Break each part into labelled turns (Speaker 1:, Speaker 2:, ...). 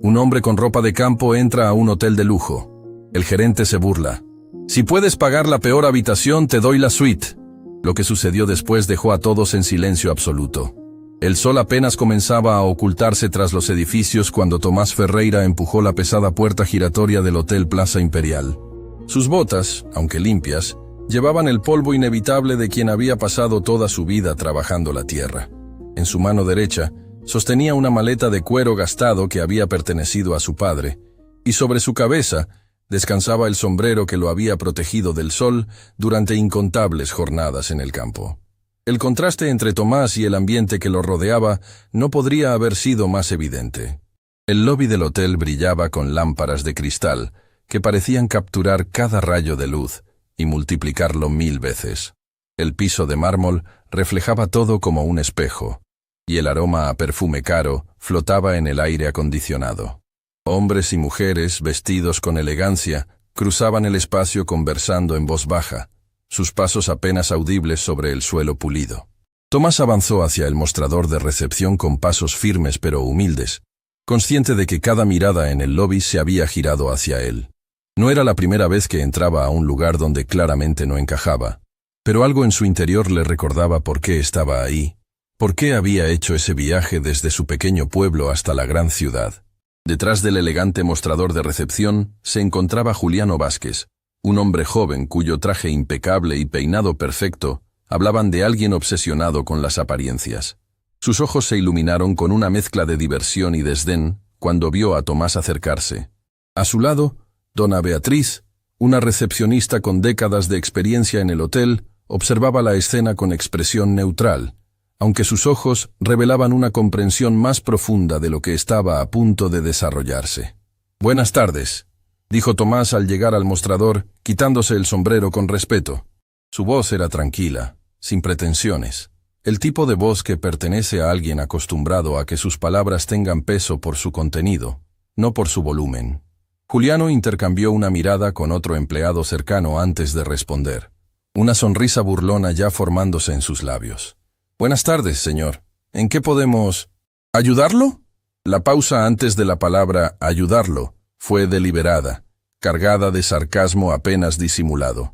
Speaker 1: Un hombre con ropa de campo entra a un hotel de lujo. El gerente se burla. Si puedes pagar la peor habitación, te doy la suite. Lo que sucedió después dejó a todos en silencio absoluto. El sol apenas comenzaba a ocultarse tras los edificios cuando Tomás Ferreira empujó la pesada puerta giratoria del Hotel Plaza Imperial. Sus botas, aunque limpias, llevaban el polvo inevitable de quien había pasado toda su vida trabajando la tierra. En su mano derecha, sostenía una maleta de cuero gastado que había pertenecido a su padre, y sobre su cabeza descansaba el sombrero que lo había protegido del sol durante incontables jornadas en el campo. El contraste entre Tomás y el ambiente que lo rodeaba no podría haber sido más evidente. El lobby del hotel brillaba con lámparas de cristal que parecían capturar cada rayo de luz y multiplicarlo 1000 veces. El piso de mármol reflejaba todo como un espejo, y el aroma a perfume caro flotaba en el aire acondicionado. Hombres y mujeres, vestidos con elegancia, cruzaban el espacio conversando en voz baja, sus pasos apenas audibles sobre el suelo pulido. Tomás avanzó hacia el mostrador de recepción con pasos firmes pero humildes, consciente de que cada mirada en el lobby se había girado hacia él. No era la primera vez que entraba a un lugar donde claramente no encajaba, pero algo en su interior le recordaba por qué estaba ahí, por qué había hecho ese viaje desde su pequeño pueblo hasta la gran ciudad. Detrás del elegante mostrador de recepción se encontraba Juliano Vázquez, un hombre joven cuyo traje impecable y peinado perfecto hablaban de alguien obsesionado con las apariencias. Sus ojos se iluminaron con una mezcla de diversión y desdén cuando vio a Tomás acercarse. A su lado, Dona Beatriz, una recepcionista con décadas de experiencia en el hotel, observaba la escena con expresión neutral, aunque sus ojos revelaban una comprensión más profunda de lo que estaba a punto de desarrollarse. «Buenas tardes», dijo Tomás al llegar al mostrador, quitándose el sombrero con respeto. Su voz era tranquila, sin pretensiones. El tipo de voz que pertenece a alguien acostumbrado a que sus palabras tengan peso por su contenido, no por su volumen. Juliano intercambió una mirada con otro empleado cercano antes de responder, una sonrisa burlona ya formándose en sus labios. «Buenas tardes, señor. ¿En qué podemos ayudarlo?» La pausa antes de la palabra ayudarlo fue deliberada, cargada de sarcasmo apenas disimulado.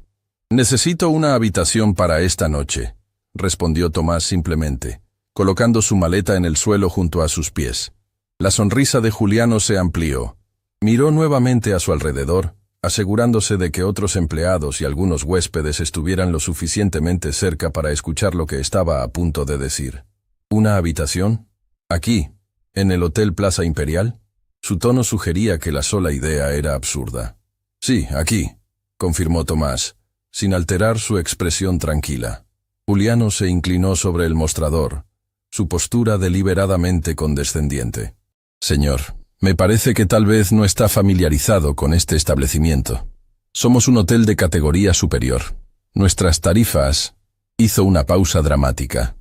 Speaker 1: «Necesito una habitación para esta noche», respondió Tomás simplemente, colocando su maleta en el suelo junto a sus pies. La sonrisa de Juliano se amplió. Miró nuevamente a su alrededor, asegurándose de que otros empleados y algunos huéspedes estuvieran lo suficientemente cerca para escuchar lo que estaba a punto de decir. «¿Una habitación? ¿Aquí, en el Hotel Plaza Imperial?» Su tono sugería que la sola idea era absurda. «Sí, aquí», confirmó Tomás, sin alterar su expresión tranquila. Juliano se inclinó sobre el mostrador, su postura deliberadamente condescendiente. «Señor, me parece que tal vez no está familiarizado con este establecimiento. Somos un hotel de categoría superior. Nuestras tarifas...» Hizo una pausa dramática.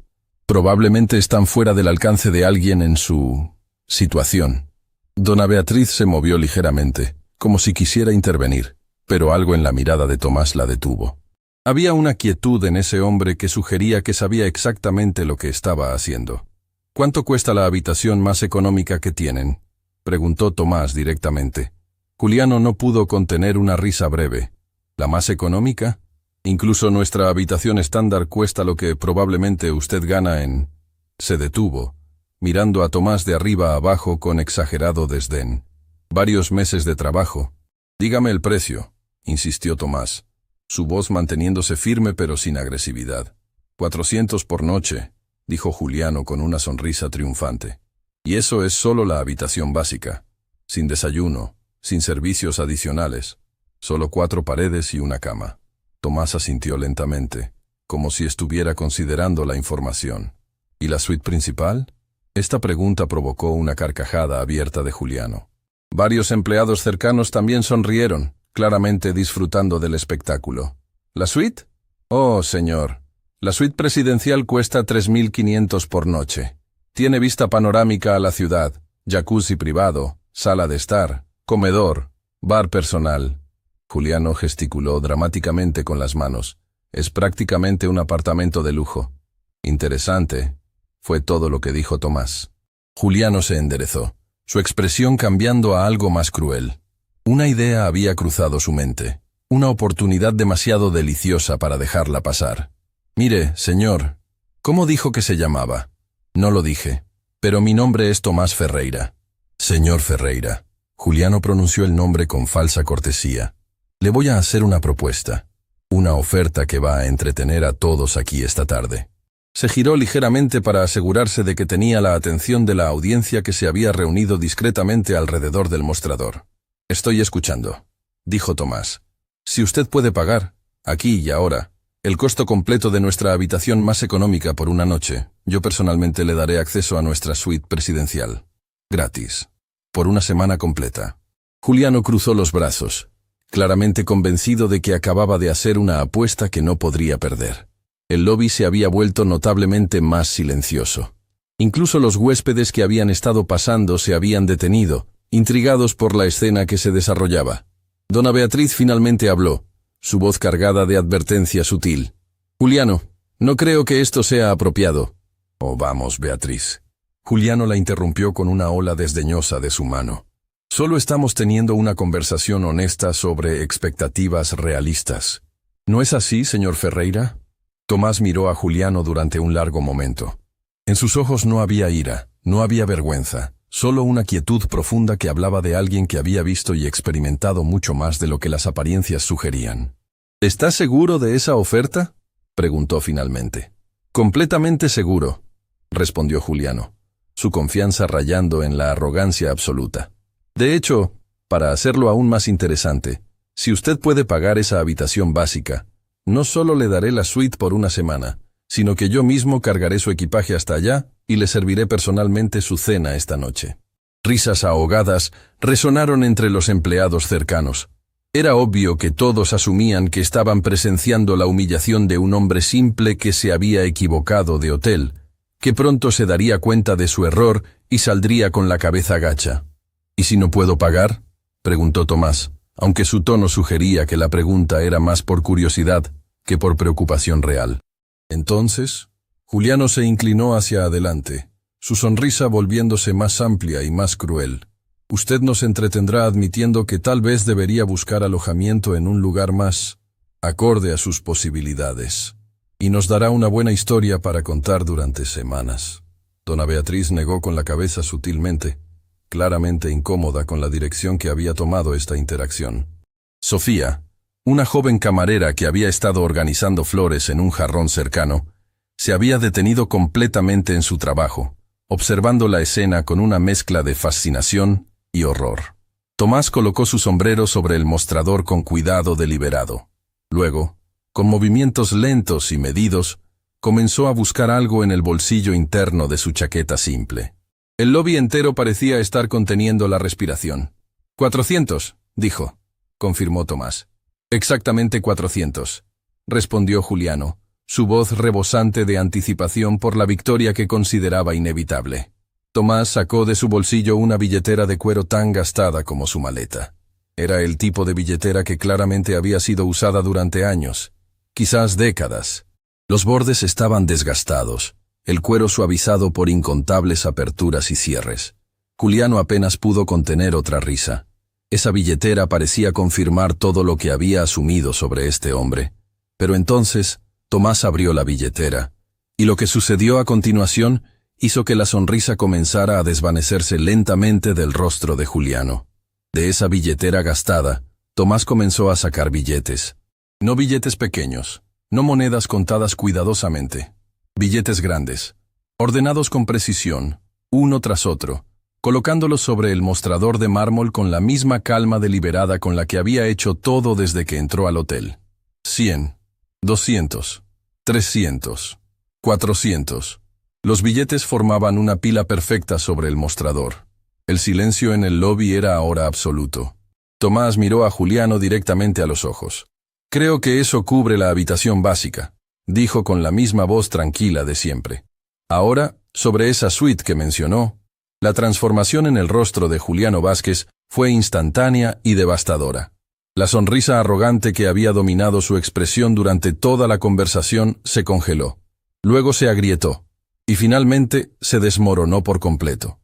Speaker 1: «Probablemente están fuera del alcance de alguien en su situación». Dona Beatriz se movió ligeramente, como si quisiera intervenir, pero algo en la mirada de Tomás la detuvo. Había una quietud en ese hombre que sugería que sabía exactamente lo que estaba haciendo. «¿Cuánto cuesta la habitación más económica que tienen?», preguntó Tomás directamente. Juliano no pudo contener una risa breve. «¿La más económica? Incluso nuestra habitación estándar cuesta lo que probablemente usted gana en...». Se detuvo, mirando a Tomás de arriba a abajo con exagerado desdén. «Varios meses de trabajo». «Dígame el precio», insistió Tomás, su voz manteniéndose firme pero sin agresividad. «400 por noche», dijo Juliano con una sonrisa triunfante. «Y eso es solo la habitación básica, sin desayuno, sin servicios adicionales, solo 4 paredes y una cama». Tomás asintió lentamente, como si estuviera considerando la información. «¿Y la suite principal?». Esta pregunta provocó una carcajada abierta de Juliano. Varios empleados cercanos también sonrieron, claramente disfrutando del espectáculo. «¿La suite? Oh, señor. La suite presidencial cuesta 3.500 por noche. Tiene vista panorámica a la ciudad, jacuzzi privado, sala de estar, comedor, bar personal». Juliano gesticuló dramáticamente con las manos. «Es prácticamente un apartamento de lujo». «Interesante», fue todo lo que dijo Tomás. Juliano se enderezó. su expresión cambiando a algo más cruel. Una idea había cruzado su mente, una oportunidad demasiado deliciosa para dejarla pasar. Mire, señor, ¿cómo dijo que se llamaba? No lo dije, pero mi nombre es Tomás Ferreira. Señor Ferreira. Juliano pronunció el nombre con falsa cortesía. Le voy a hacer una propuesta, una oferta que va a entretener a todos aquí esta tarde. Se giró ligeramente para asegurarse de que tenía la atención de la audiencia que se había reunido discretamente alrededor del mostrador. Estoy escuchando, dijo Tomás. Si usted puede pagar, aquí y ahora, el costo completo de nuestra habitación más económica por una noche, yo personalmente le daré acceso a nuestra suite presidencial. Gratis. Por una semana completa. Juliano cruzó los brazos, claramente convencido de que acababa de hacer una apuesta que no podría perder. El lobby se había vuelto notablemente más silencioso. Incluso los huéspedes que habían estado pasando se habían detenido, intrigados por la escena que se desarrollaba. Dona Beatriz finalmente habló, su voz cargada de advertencia sutil. Juliano, no creo que esto sea apropiado. Oh, vamos, Beatriz. Juliano la interrumpió con una ola desdeñosa de su mano. Solo estamos teniendo una conversación honesta sobre expectativas realistas. ¿No es así, señor Ferreira? Tomás miró a Juliano durante un largo momento. En sus ojos no había ira, no había vergüenza, solo una quietud profunda que hablaba de alguien que había visto y experimentado mucho más de lo que las apariencias sugerían. ¿Estás seguro de esa oferta?, preguntó finalmente. Completamente seguro, respondió Juliano, su confianza rayando en la arrogancia absoluta. De hecho, para hacerlo aún más interesante, si usted puede pagar esa habitación básica, no solo le daré la suite por una semana, sino que yo mismo cargaré su equipaje hasta allá y le serviré personalmente su cena esta noche. Risas ahogadas resonaron entre los empleados cercanos. Era obvio que todos asumían que estaban presenciando la humillación de un hombre simple que se había equivocado de hotel, que pronto se daría cuenta de su error y saldría con la cabeza gacha. ¿Y si no puedo pagar?, preguntó Tomás, aunque su tono sugería que la pregunta era más por curiosidad que por preocupación real. Entonces, Juliano se inclinó hacia adelante, su sonrisa volviéndose más amplia y más cruel. Usted nos entretendrá admitiendo que tal vez debería buscar alojamiento en un lugar más acorde a sus posibilidades, y nos dará una buena historia para contar durante semanas. Dona Beatriz negó con la cabeza sutilmente, claramente incómoda con la dirección que había tomado esta interacción. Sofía, una joven camarera que había estado organizando flores en un jarrón cercano, se había detenido completamente en su trabajo, observando la escena con una mezcla de fascinación y horror. Tomás colocó su sombrero sobre el mostrador con cuidado deliberado. Luego, con movimientos lentos y medidos, comenzó a buscar algo en el bolsillo interno de su chaqueta simple. El lobby entero parecía estar conteniendo la respiración. 400, dijo, confirmó Tomás. Exactamente 400, respondió Juliano, su voz rebosante de anticipación por la victoria que consideraba inevitable. Tomás sacó de su bolsillo una billetera de cuero tan gastada como su maleta. Era el tipo de billetera que claramente había sido usada durante años, quizás décadas. Los bordes estaban desgastados, el cuero suavizado por incontables aperturas y cierres. Juliano apenas pudo contener otra risa. Esa billetera parecía confirmar todo lo que había asumido sobre este hombre. Pero entonces, Tomás abrió la billetera, y lo que sucedió a continuación hizo que la sonrisa comenzara a desvanecerse lentamente del rostro de Juliano. De esa billetera gastada, Tomás comenzó a sacar billetes. No billetes pequeños, no monedas contadas cuidadosamente. Billetes grandes, ordenados con precisión, uno tras otro, colocándolos sobre el mostrador de mármol con la misma calma deliberada con la que había hecho todo desde que entró al hotel. 100, 200, 300, 400. Los billetes formaban una pila perfecta sobre el mostrador. El silencio en el lobby era ahora absoluto. Tomás miró a Juliano directamente a los ojos. «Creo que eso cubre la habitación básica», dijo con la misma voz tranquila de siempre. Ahora, sobre esa suite que mencionó, la transformación en el rostro de Juliano Vázquez fue instantánea y devastadora. La sonrisa arrogante que había dominado su expresión durante toda la conversación se congeló. Luego se agrietó, y finalmente se desmoronó por completo.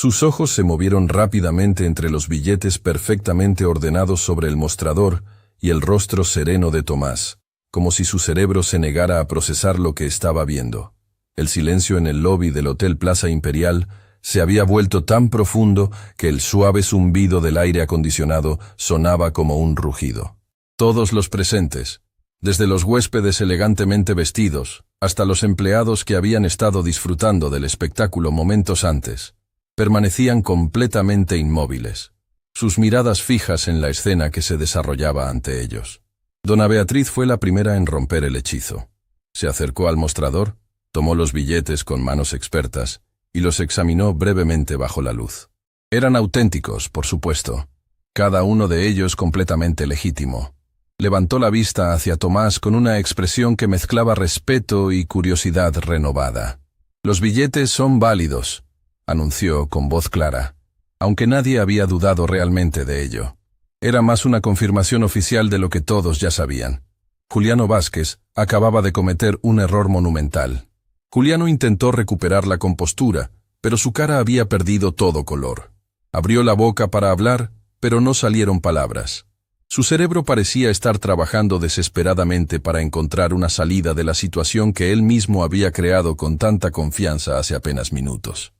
Speaker 1: Sus ojos se movieron rápidamente entre los billetes perfectamente ordenados sobre el mostrador y el rostro sereno de Tomás, como si su cerebro se negara a procesar lo que estaba viendo. El silencio en el lobby del Hotel Plaza Imperial se había vuelto tan profundo que el suave zumbido del aire acondicionado sonaba como un rugido. Todos los presentes, desde los huéspedes elegantemente vestidos hasta los empleados que habían estado disfrutando del espectáculo momentos antes, permanecían completamente inmóviles, sus miradas fijas en la escena que se desarrollaba ante ellos. Dona Beatriz fue la primera en romper el hechizo. Se acercó al mostrador, tomó los billetes con manos expertas y los examinó brevemente bajo la luz. Eran auténticos, por supuesto, cada uno de ellos completamente legítimo. Levantó la vista hacia Tomás con una expresión que mezclaba respeto y curiosidad renovada. «Los billetes son válidos», anunció con voz clara, aunque nadie había dudado realmente de ello. Era más una confirmación oficial de lo que todos ya sabían. Juliano Vázquez acababa de cometer un error monumental. Juliano intentó recuperar la compostura, pero su cara había perdido todo color. Abrió la boca para hablar, pero no salieron palabras. Su cerebro parecía estar trabajando desesperadamente para encontrar una salida de la situación que él mismo había creado con tanta confianza hace apenas minutos.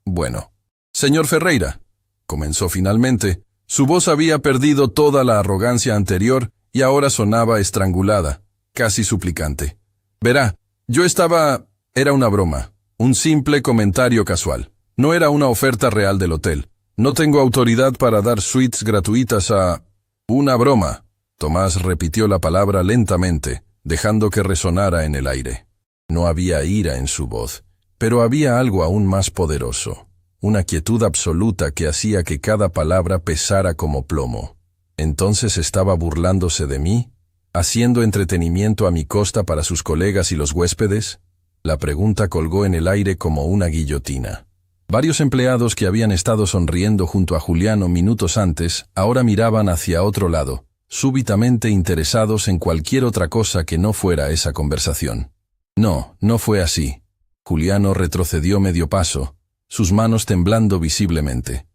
Speaker 1: Bueno. «Señor Ferreira», comenzó finalmente. Su voz había perdido toda la arrogancia anterior y ahora sonaba estrangulada, casi suplicante. «Verá, Era una broma, un simple comentario casual. No era una oferta real del hotel. No tengo autoridad para dar suites gratuitas a... Una broma». Tomás repitió la palabra lentamente, dejando que resonara en el aire. No había ira en su voz, pero había algo aún más poderoso, una quietud absoluta que hacía que cada palabra pesara como plomo. ¿Entonces estaba burlándose de mí? ¿Haciendo entretenimiento a mi costa para sus colegas y los huéspedes? La pregunta colgó en el aire como una guillotina. Varios empleados que habían estado sonriendo junto a Juliano minutos antes, ahora miraban hacia otro lado, súbitamente interesados en cualquier otra cosa que no fuera esa conversación. No fue así. Juliano retrocedió medio paso, sus manos temblando visiblemente.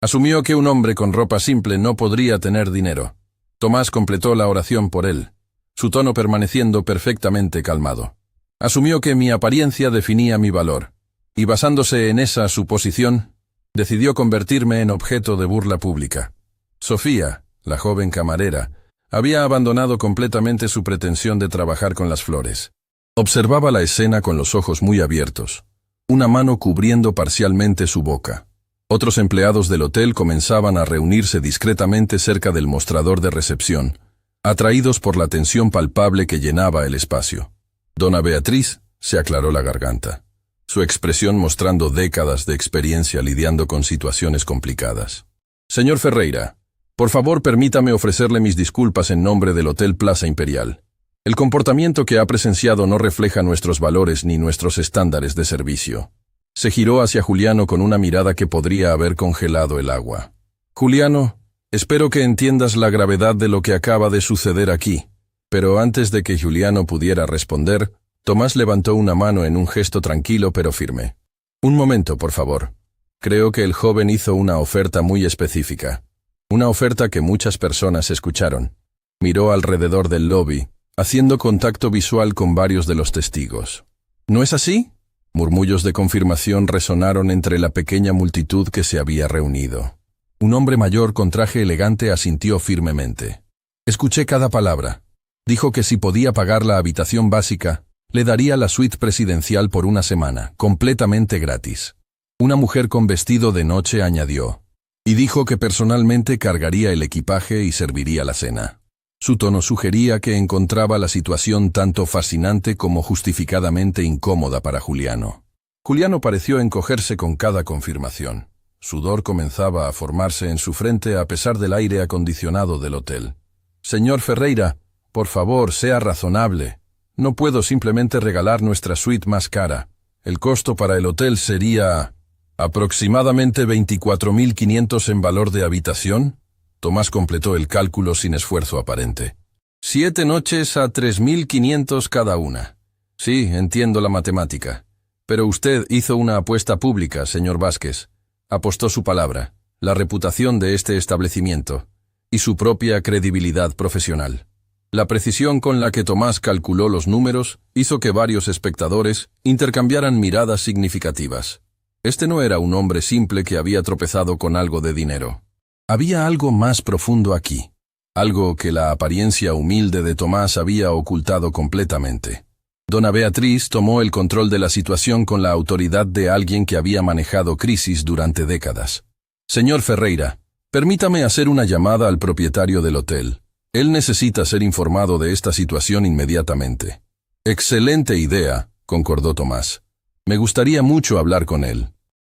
Speaker 1: Asumió que un hombre con ropa simple no podría tener dinero. Tomás completó la oración por él, su tono permaneciendo perfectamente calmado. Asumió que mi apariencia definía mi valor, y basándose en esa suposición, decidió convertirme en objeto de burla pública. Sofía, la joven camarera, había abandonado completamente su pretensión de trabajar con las flores. Observaba la escena con los ojos muy abiertos, una mano cubriendo parcialmente su boca. Otros empleados del hotel comenzaban a reunirse discretamente cerca del mostrador de recepción, atraídos por la tensión palpable que llenaba el espacio. Dona Beatriz se aclaró la garganta, su expresión mostrando décadas de experiencia lidiando con situaciones complicadas. «Señor Ferreira, por favor permítame ofrecerle mis disculpas en nombre del Hotel Plaza Imperial. El comportamiento que ha presenciado no refleja nuestros valores ni nuestros estándares de servicio». Se giró hacia Juliano con una mirada que podría haber congelado el agua. «Juliano, espero que entiendas la gravedad de lo que acaba de suceder aquí». Pero antes de que Juliano pudiera responder, Tomás levantó una mano en un gesto tranquilo pero firme. «Un momento, por favor. Creo que el joven hizo una oferta muy específica. Una oferta que muchas personas escucharon». Miró alrededor del lobby, haciendo contacto visual con varios de los testigos. «¿No es así?». Murmullos de confirmación resonaron entre la pequeña multitud que se había reunido. Un hombre mayor con traje elegante asintió firmemente. «Escuché cada palabra. Dijo que si podía pagar la habitación básica, le daría la suite presidencial por una semana, completamente gratis». Una mujer con vestido de noche añadió. «Y dijo que personalmente cargaría el equipaje y serviría la cena». Su tono sugería que encontraba la situación tanto fascinante como justificadamente incómoda para Juliano. Juliano pareció encogerse con cada confirmación. Sudor comenzaba a formarse en su frente a pesar del aire acondicionado del hotel. «Señor Ferreira, por favor, sea razonable. No puedo simplemente regalar nuestra suite más cara. El costo para el hotel sería aproximadamente 24.500 en valor de habitación». Tomás completó el cálculo sin esfuerzo aparente. 7 noches a 3.500 cada una. Sí, entiendo la matemática. Pero usted hizo una apuesta pública, señor Vázquez. Apostó su palabra, la reputación de este establecimiento y su propia credibilidad profesional. La precisión con la que Tomás calculó los números hizo que varios espectadores intercambiaran miradas significativas. Este no era un hombre simple que había tropezado con algo de dinero. Había algo más profundo aquí, algo que la apariencia humilde de Tomás había ocultado completamente. Dona Beatriz tomó el control de la situación con la autoridad de alguien que había manejado crisis durante décadas. Señor Ferreira, permítame hacer una llamada al propietario del hotel. Él necesita ser informado de esta situación inmediatamente. Excelente idea, concordó Tomás. Me gustaría mucho hablar con él.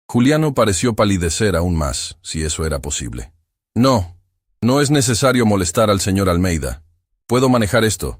Speaker 1: Juliano pareció palidecer aún más, si eso era posible. No es necesario molestar al señor Almeida. Puedo manejar esto.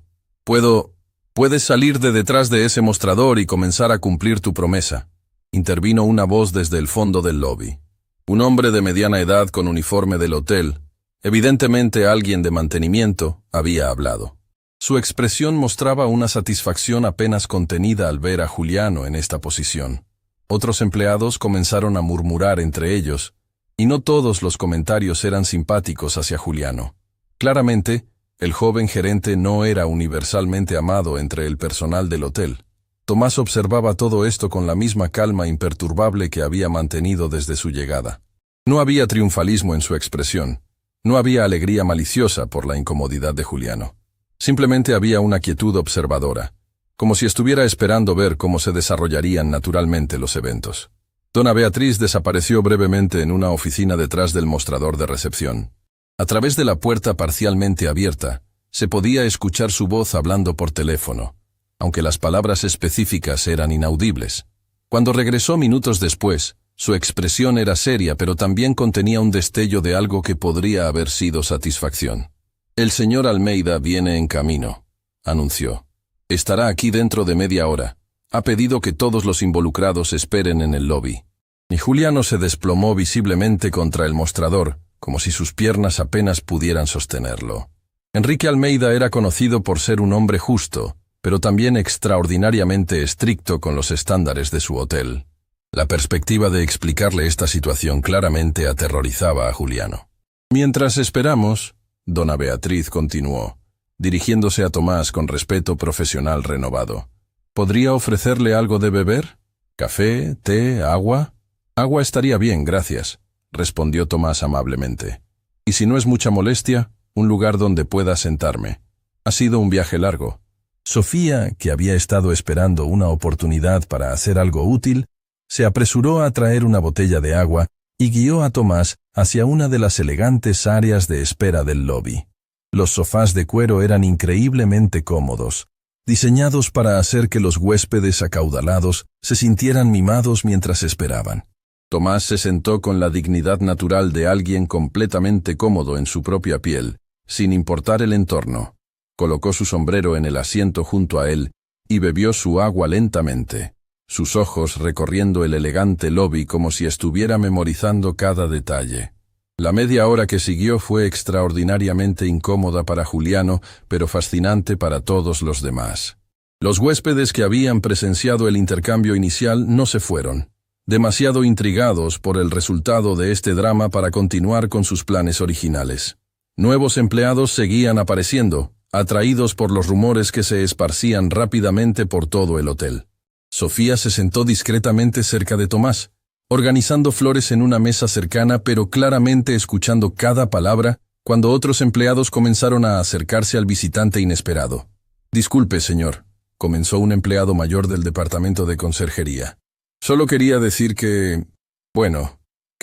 Speaker 1: Puedes salir de detrás de ese mostrador y comenzar a cumplir tu promesa. Intervino una voz desde el fondo del lobby. Un hombre de mediana edad con uniforme del hotel, evidentemente alguien de mantenimiento, había hablado. Su expresión mostraba una satisfacción apenas contenida al ver a Juliano en esta posición. Otros empleados comenzaron a murmurar entre ellos, y no todos los comentarios eran simpáticos hacia Juliano. Claramente, el joven gerente no era universalmente amado entre el personal del hotel. Tomás observaba todo esto con la misma calma imperturbable que había mantenido desde su llegada. No había triunfalismo en su expresión. No había alegría maliciosa por la incomodidad de Juliano. Simplemente había una quietud observadora, como si estuviera esperando ver cómo se desarrollarían naturalmente los eventos. Dona Beatriz desapareció brevemente en una oficina detrás del mostrador de recepción. A través de la puerta parcialmente abierta, se podía escuchar su voz hablando por teléfono, aunque las palabras específicas eran inaudibles. Cuando regresó minutos después, su expresión era seria, pero también contenía un destello de algo que podría haber sido satisfacción. «El señor Almeida viene en camino», anunció. «Estará aquí dentro de media hora. Ha pedido que todos los involucrados esperen en el lobby». Y Juliano se desplomó visiblemente contra el mostrador, como si sus piernas apenas pudieran sostenerlo. Enrique Almeida era conocido por ser un hombre justo, pero también extraordinariamente estricto con los estándares de su hotel. La perspectiva de explicarle esta situación claramente aterrorizaba a Juliano. «Mientras esperamos», Dona Beatriz continuó, dirigiéndose a Tomás con respeto profesional renovado. «¿Podría ofrecerle algo de beber? ¿Café? ¿Té? ¿Agua?» «Agua estaría bien, gracias», respondió Tomás amablemente. «Y si no es mucha molestia, un lugar donde pueda sentarme. Ha sido un viaje largo». Sofía, que había estado esperando una oportunidad para hacer algo útil, se apresuró a traer una botella de agua y guió a Tomás hacia una de las elegantes áreas de espera del lobby. Los sofás de cuero eran increíblemente cómodos, diseñados para hacer que los huéspedes acaudalados se sintieran mimados mientras esperaban. Tomás se sentó con la dignidad natural de alguien completamente cómodo en su propia piel, sin importar el entorno. Colocó su sombrero en el asiento junto a él y bebió su agua lentamente, sus ojos recorriendo el elegante lobby como si estuviera memorizando cada detalle. La media hora que siguió fue extraordinariamente incómoda para Juliano, pero fascinante para todos los demás. Los huéspedes que habían presenciado el intercambio inicial no se fueron, demasiado intrigados por el resultado de este drama para continuar con sus planes originales. Nuevos empleados seguían apareciendo, atraídos por los rumores que se esparcían rápidamente por todo el hotel. Sofía se sentó discretamente cerca de Tomás, organizando flores en una mesa cercana pero claramente escuchando cada palabra cuando otros empleados comenzaron a acercarse al visitante inesperado. «Disculpe, señor», comenzó un empleado mayor del departamento de conserjería. «Solo quería decir que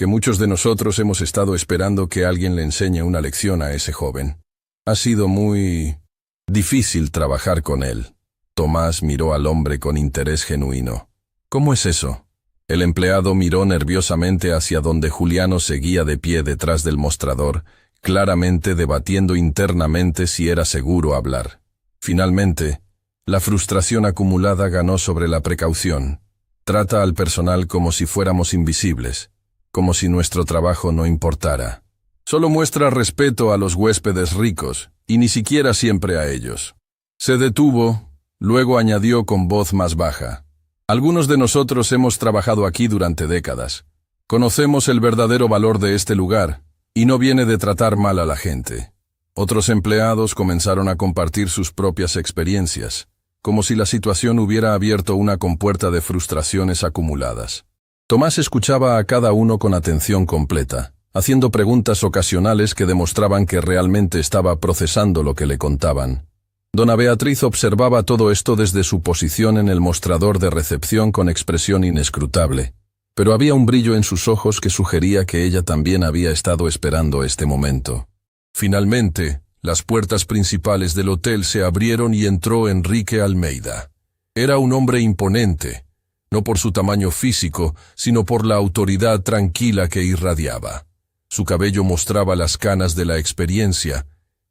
Speaker 1: muchos de nosotros hemos estado esperando que alguien le enseñe una lección a ese joven. Ha sido muy difícil trabajar con él». Tomás miró al hombre con interés genuino. «¿Cómo es eso?» El empleado miró nerviosamente hacia donde Juliano seguía de pie detrás del mostrador, claramente debatiendo internamente si era seguro hablar. Finalmente, la frustración acumulada ganó sobre la precaución. «Trata al personal como si fuéramos invisibles, como si nuestro trabajo no importara. Solo muestra respeto a los huéspedes ricos, y ni siquiera siempre a ellos». Se detuvo, luego añadió con voz más baja: Algunos de nosotros hemos trabajado aquí durante décadas. Conocemos el verdadero valor de este lugar, y no viene de tratar mal a la gente. Otros empleados comenzaron a compartir sus propias experiencias, como si la situación hubiera abierto una compuerta de frustraciones acumuladas. Tomás escuchaba a cada uno con atención completa, haciendo preguntas ocasionales que demostraban que realmente estaba procesando lo que le contaban. Dona Beatriz observaba todo esto desde su posición en el mostrador de recepción con expresión inescrutable, pero había un brillo en sus ojos que sugería que ella también había estado esperando este momento. Finalmente, las puertas principales del hotel se abrieron y entró Enrique Almeida. Era un hombre imponente, no por su tamaño físico, sino por la autoridad tranquila que irradiaba. Su cabello mostraba las canas de la experiencia,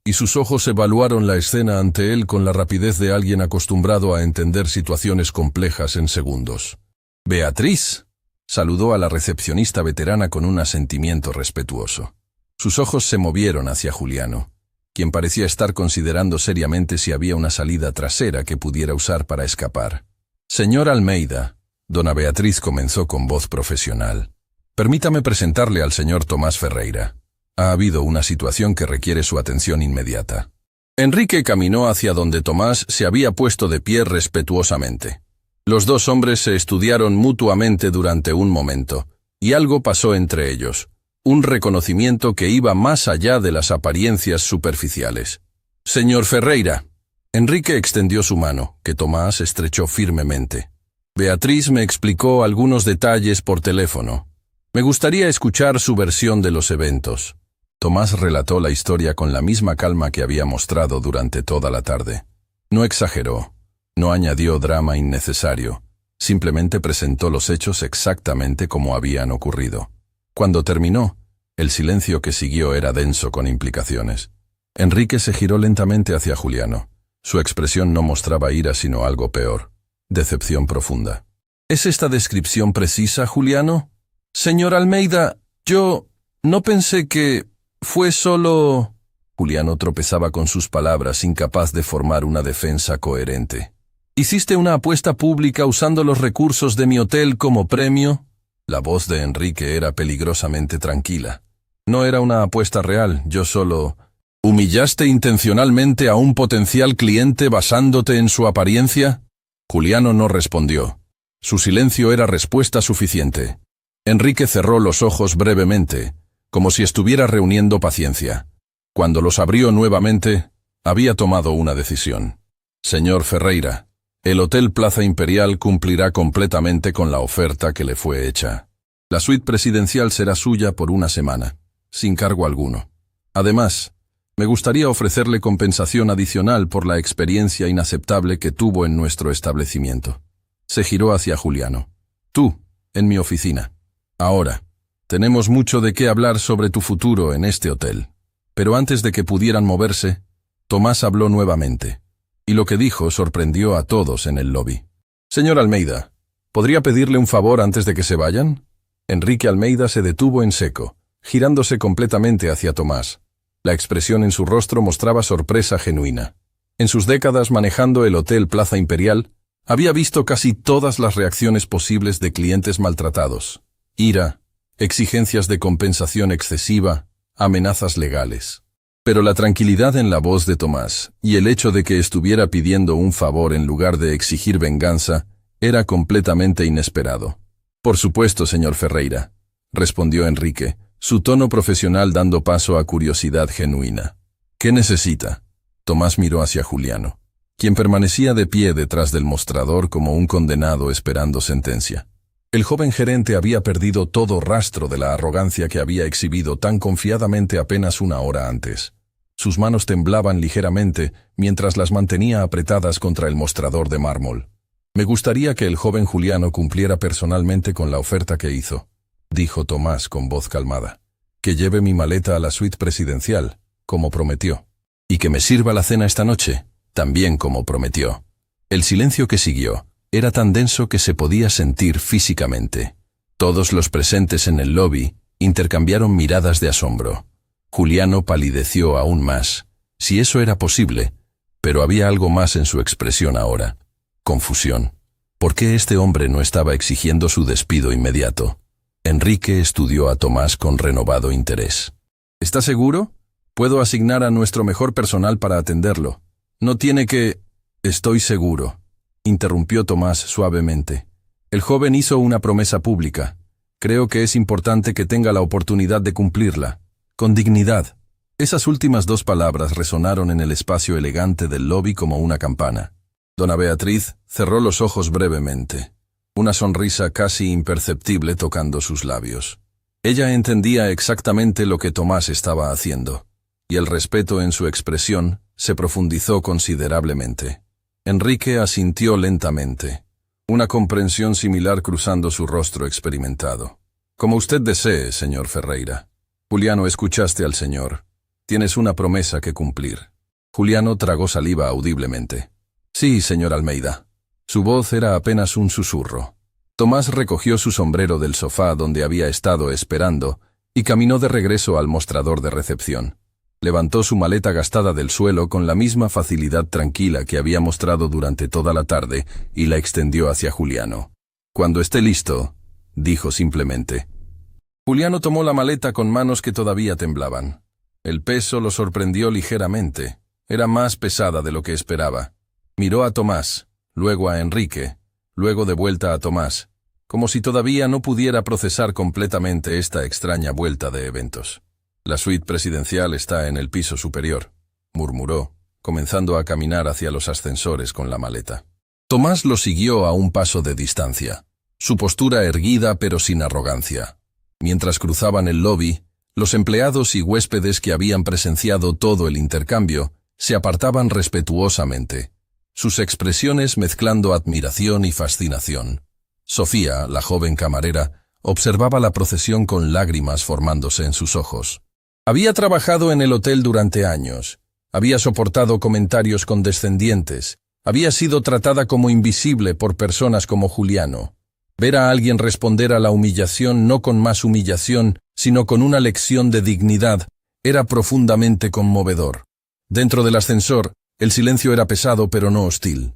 Speaker 1: y sus ojos evaluaron la escena ante él con la rapidez de alguien acostumbrado a entender situaciones complejas en segundos. «Beatriz», saludó a la recepcionista veterana con un asentimiento respetuoso. Sus ojos se movieron hacia Juliano, quien parecía estar considerando seriamente si había una salida trasera que pudiera usar para escapar. «Señor Almeida», dona Beatriz comenzó con voz profesional, «permítame presentarle al señor Tomás Ferreira. Ha habido una situación que requiere su atención inmediata». Enrique caminó hacia donde Tomás se había puesto de pie respetuosamente. Los dos hombres se estudiaron mutuamente durante un momento, y algo pasó entre ellos. Un reconocimiento que iba más allá de las apariencias superficiales. «Señor Ferreira». Enrique extendió su mano, que Tomás estrechó firmemente. «Beatriz me explicó algunos detalles por teléfono. Me gustaría escuchar su versión de los eventos». Tomás relató la historia con la misma calma que había mostrado durante toda la tarde. No exageró, no añadió drama innecesario, simplemente presentó los hechos exactamente como habían ocurrido. Cuando terminó, el silencio que siguió era denso con implicaciones. Enrique se giró lentamente hacia Juliano. Su expresión no mostraba ira sino algo peor, decepción profunda. «¿Es esta descripción precisa, Juliano? Señor Almeida, yo no pensé que fue solo...». Juliano tropezaba con sus palabras, incapaz de formar una defensa coherente. «¿Hiciste una apuesta pública usando los recursos de mi hotel como premio?» La voz de Enrique era peligrosamente tranquila. «No era una apuesta real, yo solo...». «¿Humillaste intencionalmente a un potencial cliente basándote en su apariencia?» Juliano no respondió. Su silencio era respuesta suficiente. Enrique cerró los ojos brevemente, como si estuviera reuniendo paciencia. Cuando los abrió nuevamente, había tomado una decisión. «Señor Ferreira, el Hotel Plaza Imperial cumplirá completamente con la oferta que le fue hecha. La suite presidencial será suya por una semana, sin cargo alguno. Además, me gustaría ofrecerle compensación adicional por la experiencia inaceptable que tuvo en nuestro establecimiento». Se giró hacia Juliano. «Tú, en mi oficina. Ahora, tenemos mucho de qué hablar sobre tu futuro en este hotel». Pero antes de que pudieran moverse, Tomás habló nuevamente, y lo que dijo sorprendió a todos en el lobby. «Señor Almeida, ¿podría pedirle un favor antes de que se vayan?» Enrique Almeida se detuvo en seco, girándose completamente hacia Tomás. La expresión en su rostro mostraba sorpresa genuina. En sus décadas manejando el Hotel Plaza Imperial, había visto casi todas las reacciones posibles de clientes maltratados: ira, exigencias de compensación excesiva, amenazas legales. Pero la tranquilidad en la voz de Tomás, y el hecho de que estuviera pidiendo un favor en lugar de exigir venganza, era completamente inesperado. «Por supuesto, señor Ferreira», respondió Enrique, su tono profesional dando paso a curiosidad genuina. «¿Qué necesita?». Tomás miró hacia Juliano, quien permanecía de pie detrás del mostrador como un condenado esperando sentencia. El joven gerente había perdido todo rastro de la arrogancia que había exhibido tan confiadamente apenas una hora antes. Sus manos temblaban ligeramente mientras las mantenía apretadas contra el mostrador de mármol. «Me gustaría que el joven Juliano cumpliera personalmente con la oferta que hizo», dijo Tomás con voz calmada. «Que lleve mi maleta a la suite presidencial, como prometió. Y que me sirva la cena esta noche, también como prometió». El silencio que siguió era tan denso que se podía sentir físicamente. Todos los presentes en el lobby intercambiaron miradas de asombro. Juliano palideció aún más, si eso era posible, pero había algo más en su expresión ahora: confusión. ¿Por qué este hombre no estaba exigiendo su despido inmediato? Enrique estudió a Tomás con renovado interés. ¿Está seguro? Puedo asignar a nuestro mejor personal para atenderlo. No tiene que... Estoy seguro, interrumpió Tomás suavemente. El joven hizo una promesa pública. Creo que es importante que tenga la oportunidad de cumplirla. Con dignidad. Esas últimas dos palabras resonaron en el espacio elegante del lobby como una campana. Dona Beatriz cerró los ojos brevemente, una sonrisa casi imperceptible tocando sus labios. Ella entendía exactamente lo que Tomás estaba haciendo, y el respeto en su expresión se profundizó considerablemente. Enrique asintió lentamente, una comprensión similar cruzando su rostro experimentado. Como usted desee, señor Ferreira. Juliano, escuchaste al señor. Tienes una promesa que cumplir. Juliano tragó saliva audiblemente. Sí, señor Almeida. Su voz era apenas un susurro. Tomás recogió su sombrero del sofá donde había estado esperando y caminó de regreso al mostrador de recepción. Levantó su maleta gastada del suelo con la misma facilidad tranquila que había mostrado durante toda la tarde y la extendió hacia Juliano. Cuando esté listo, dijo simplemente. Juliano tomó la maleta con manos que todavía temblaban. El peso lo sorprendió ligeramente. Era más pesada de lo que esperaba. Miró a Tomás, luego a Enrique, luego de vuelta a Tomás, como si todavía no pudiera procesar completamente esta extraña vuelta de eventos. La suite presidencial está en el piso superior, murmuró, comenzando a caminar hacia los ascensores con la maleta. Tomás lo siguió a un paso de distancia, su postura erguida pero sin arrogancia. Mientras cruzaban el lobby, los empleados y huéspedes que habían presenciado todo el intercambio se apartaban respetuosamente, sus expresiones mezclando admiración y fascinación. Sofía, la joven camarera, observaba la procesión con lágrimas formándose en sus ojos. Había trabajado en el hotel durante años, había soportado comentarios condescendientes, había sido tratada como invisible por personas como Juliano. Ver a alguien responder a la humillación no con más humillación, sino con una lección de dignidad, era profundamente conmovedor. Dentro del ascensor, el silencio era pesado pero no hostil.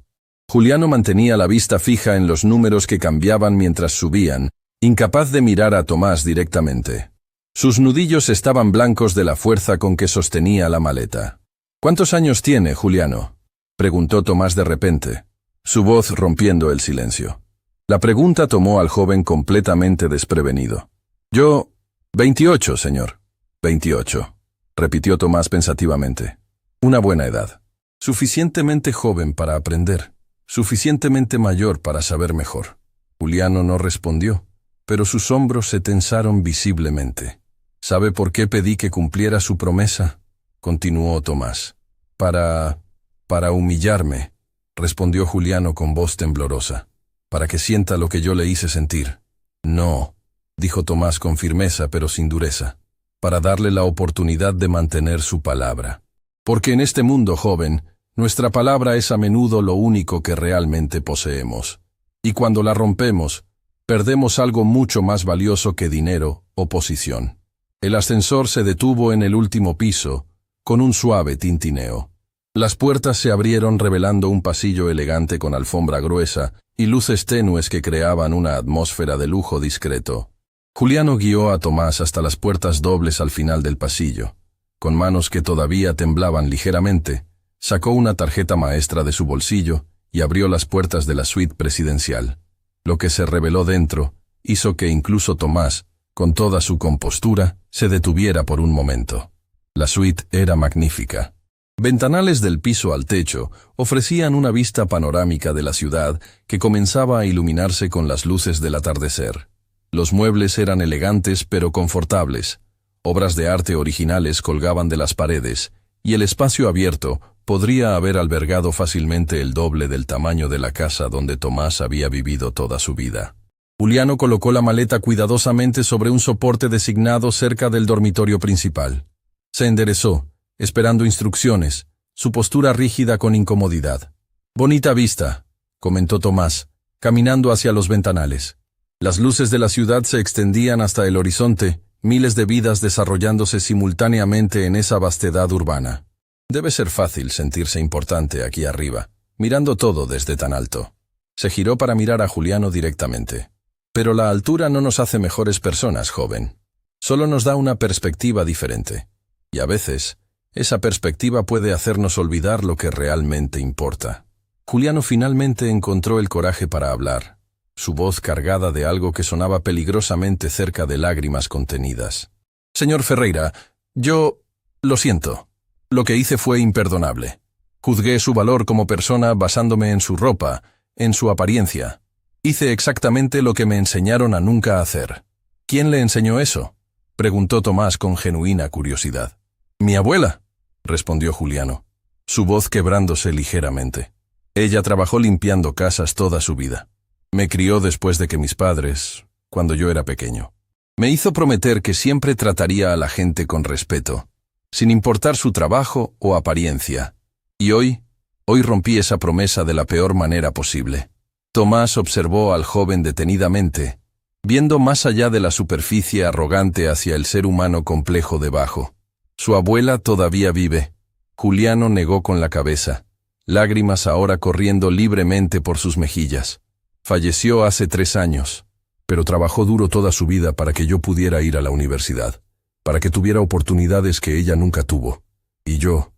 Speaker 1: Juliano mantenía la vista fija en los números que cambiaban mientras subían, incapaz de mirar a Tomás directamente. Sus nudillos estaban blancos de la fuerza con que sostenía la maleta. ¿Cuántos años tiene, Juliano?, preguntó Tomás de repente, su voz rompiendo el silencio. La pregunta tomó al joven completamente desprevenido. Yo, 28, señor. 28, repitió Tomás pensativamente. Una buena edad. Suficientemente joven para aprender, suficientemente mayor para saber mejor. Juliano no respondió, pero sus hombros se tensaron visiblemente. ¿Sabe por qué pedí que cumpliera su promesa?, continuó Tomás. Para humillarme, respondió Juliano con voz temblorosa. Para que sienta lo que yo le hice sentir. No, dijo Tomás con firmeza pero sin dureza. Para darle la oportunidad de mantener su palabra. Porque en este mundo, joven, nuestra palabra es a menudo lo único que realmente poseemos. Y cuando la rompemos, perdemos algo mucho más valioso que dinero o posición. El ascensor se detuvo en el último piso, con un suave tintineo. Las puertas se abrieron revelando un pasillo elegante con alfombra gruesa y luces tenues que creaban una atmósfera de lujo discreto. Juliano guió a Tomás hasta las puertas dobles al final del pasillo. Con manos que todavía temblaban ligeramente, sacó una tarjeta maestra de su bolsillo y abrió las puertas de la suite presidencial. Lo que se reveló dentro hizo que incluso Tomás, con toda su compostura, se detuviera por un momento. La suite era magnífica. Ventanales del piso al techo ofrecían una vista panorámica de la ciudad que comenzaba a iluminarse con las luces del atardecer. Los muebles eran elegantes pero confortables. Obras de arte originales colgaban de las paredes, y el espacio abierto podría haber albergado fácilmente el doble del tamaño de la casa donde Tomás había vivido toda su vida. Juliano colocó la maleta cuidadosamente sobre un soporte designado cerca del dormitorio principal. Se enderezó, esperando instrucciones, su postura rígida con incomodidad. «Bonita vista», comentó Tomás, caminando hacia los ventanales. Las luces de la ciudad se extendían hasta el horizonte, miles de vidas desarrollándose simultáneamente en esa vastedad urbana. Debe ser fácil sentirse importante aquí arriba, mirando todo desde tan alto. Se giró para mirar a Juliano directamente. Pero la altura no nos hace mejores personas, joven. Solo nos da una perspectiva diferente. Y a veces, esa perspectiva puede hacernos olvidar lo que realmente importa. Juliano finalmente encontró el coraje para hablar, su voz cargada de algo que sonaba peligrosamente cerca de lágrimas contenidas. Señor Ferreira, lo siento. Lo que hice fue imperdonable. Juzgué su valor como persona basándome en su ropa, en su apariencia. Hice exactamente lo que me enseñaron a nunca hacer. ¿Quién le enseñó eso?, preguntó Tomás con genuina curiosidad. Mi abuela, respondió Juliano, su voz quebrándose ligeramente. Ella trabajó limpiando casas toda su vida. Me crió después de que mis padres, cuando yo era pequeño. Me hizo prometer que siempre trataría a la gente con respeto, sin importar su trabajo o apariencia. Y hoy rompí esa promesa de la peor manera posible. Tomás observó al joven detenidamente, viendo más allá de la superficie arrogante hacia el ser humano complejo debajo. Su abuela todavía vive. Juliano negó con la cabeza, lágrimas ahora corriendo libremente por sus mejillas. Falleció hace 3 años, pero trabajó duro toda su vida para que yo pudiera ir a la universidad, para que tuviera oportunidades que ella nunca tuvo. Y yo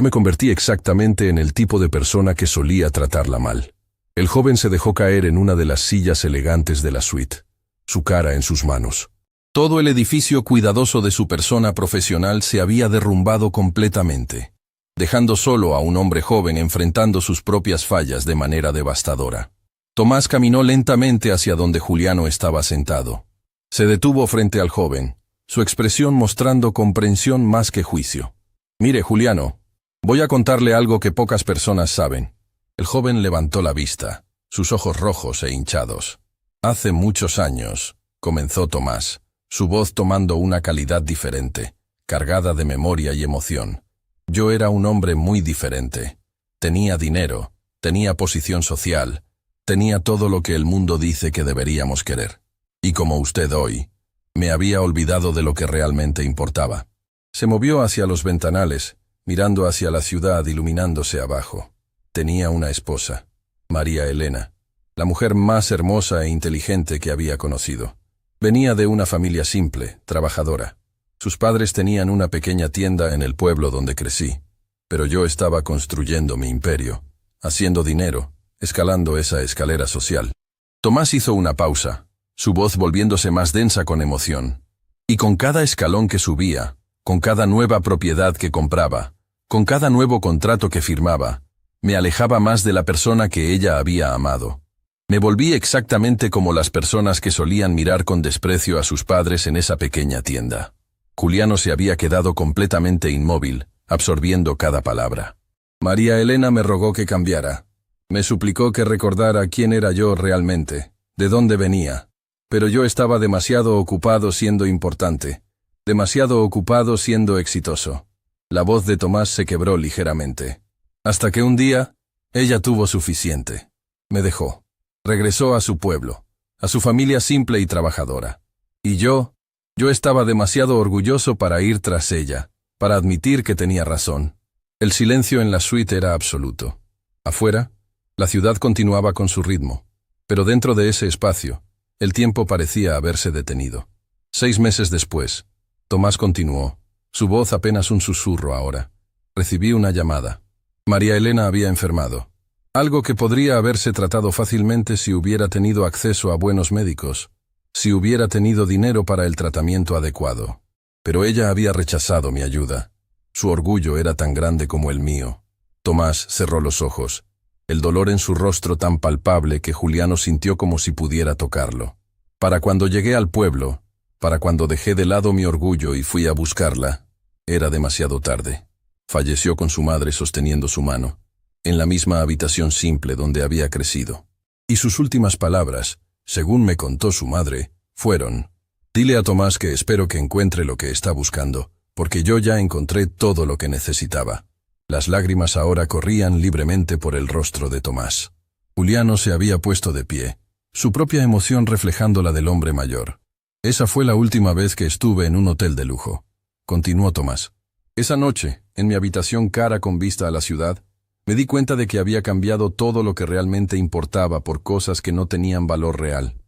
Speaker 1: me convertí exactamente en el tipo de persona que solía tratarla mal. El joven se dejó caer en una de las sillas elegantes de la suite, su cara en sus manos. Todo el edificio cuidadoso de su persona profesional se había derrumbado completamente, dejando solo a un hombre joven enfrentando sus propias fallas de manera devastadora. Tomás caminó lentamente hacia donde Juliano estaba sentado. Se detuvo frente al joven, su expresión mostrando comprensión más que juicio. Mire, Juliano, voy a contarle algo que pocas personas saben. El joven levantó la vista, sus ojos rojos e hinchados. Hace muchos años, comenzó Tomás, su voz tomando una calidad diferente, cargada de memoria y emoción. Yo era un hombre muy diferente. Tenía dinero, tenía posición social, tenía todo lo que el mundo dice que deberíamos querer. Y como usted hoy, me había olvidado de lo que realmente importaba. Se movió hacia los ventanales, mirando hacia la ciudad iluminándose abajo. Tenía una esposa, María Elena, la mujer más hermosa e inteligente que había conocido. Venía de una familia simple, trabajadora. Sus padres tenían una pequeña tienda en el pueblo donde crecí, pero yo estaba construyendo mi imperio, haciendo dinero, escalando esa escalera social. Tomás hizo una pausa, su voz volviéndose más densa con emoción. Y con cada escalón que subía, con cada nueva propiedad que compraba, con cada nuevo contrato que firmaba, me alejaba más de la persona que ella había amado. Me volví exactamente como las personas que solían mirar con desprecio a sus padres en esa pequeña tienda. Juliano se había quedado completamente inmóvil, absorbiendo cada palabra. María Elena me rogó que cambiara. Me suplicó que recordara quién era yo realmente, de dónde venía. Pero yo estaba demasiado ocupado siendo importante, demasiado ocupado siendo exitoso. La voz de Tomás se quebró ligeramente. Hasta que un día, ella tuvo suficiente. Me dejó. Regresó a su pueblo, a su familia simple y trabajadora. Y yo estaba demasiado orgulloso para ir tras ella, para admitir que tenía razón. El silencio en la suite era absoluto. Afuera, la ciudad continuaba con su ritmo, pero dentro de ese espacio, el tiempo parecía haberse detenido. 6 meses después, Tomás continuó, su voz apenas un susurro ahora. Recibí una llamada. María Elena había enfermado. Algo que podría haberse tratado fácilmente si hubiera tenido acceso a buenos médicos, si hubiera tenido dinero para el tratamiento adecuado. Pero ella había rechazado mi ayuda. Su orgullo era tan grande como el mío. Tomás cerró los ojos, el dolor en su rostro tan palpable que Juliano sintió como si pudiera tocarlo. Para cuando llegué al pueblo, para cuando dejé de lado mi orgullo y fui a buscarla, era demasiado tarde. Falleció con su madre sosteniendo su mano, en la misma habitación simple donde había crecido. Y sus últimas palabras, según me contó su madre, fueron: «Dile a Tomás que espero que encuentre lo que está buscando, porque yo ya encontré todo lo que necesitaba». Las lágrimas ahora corrían libremente por el rostro de Tomás. Juliano se había puesto de pie, su propia emoción reflejando la del hombre mayor. «Esa fue la última vez que estuve en un hotel de lujo», continuó Tomás. «Esa noche, en mi habitación cara con vista a la ciudad, Me di cuenta de que había cambiado todo lo que realmente importaba por cosas que no tenían valor real.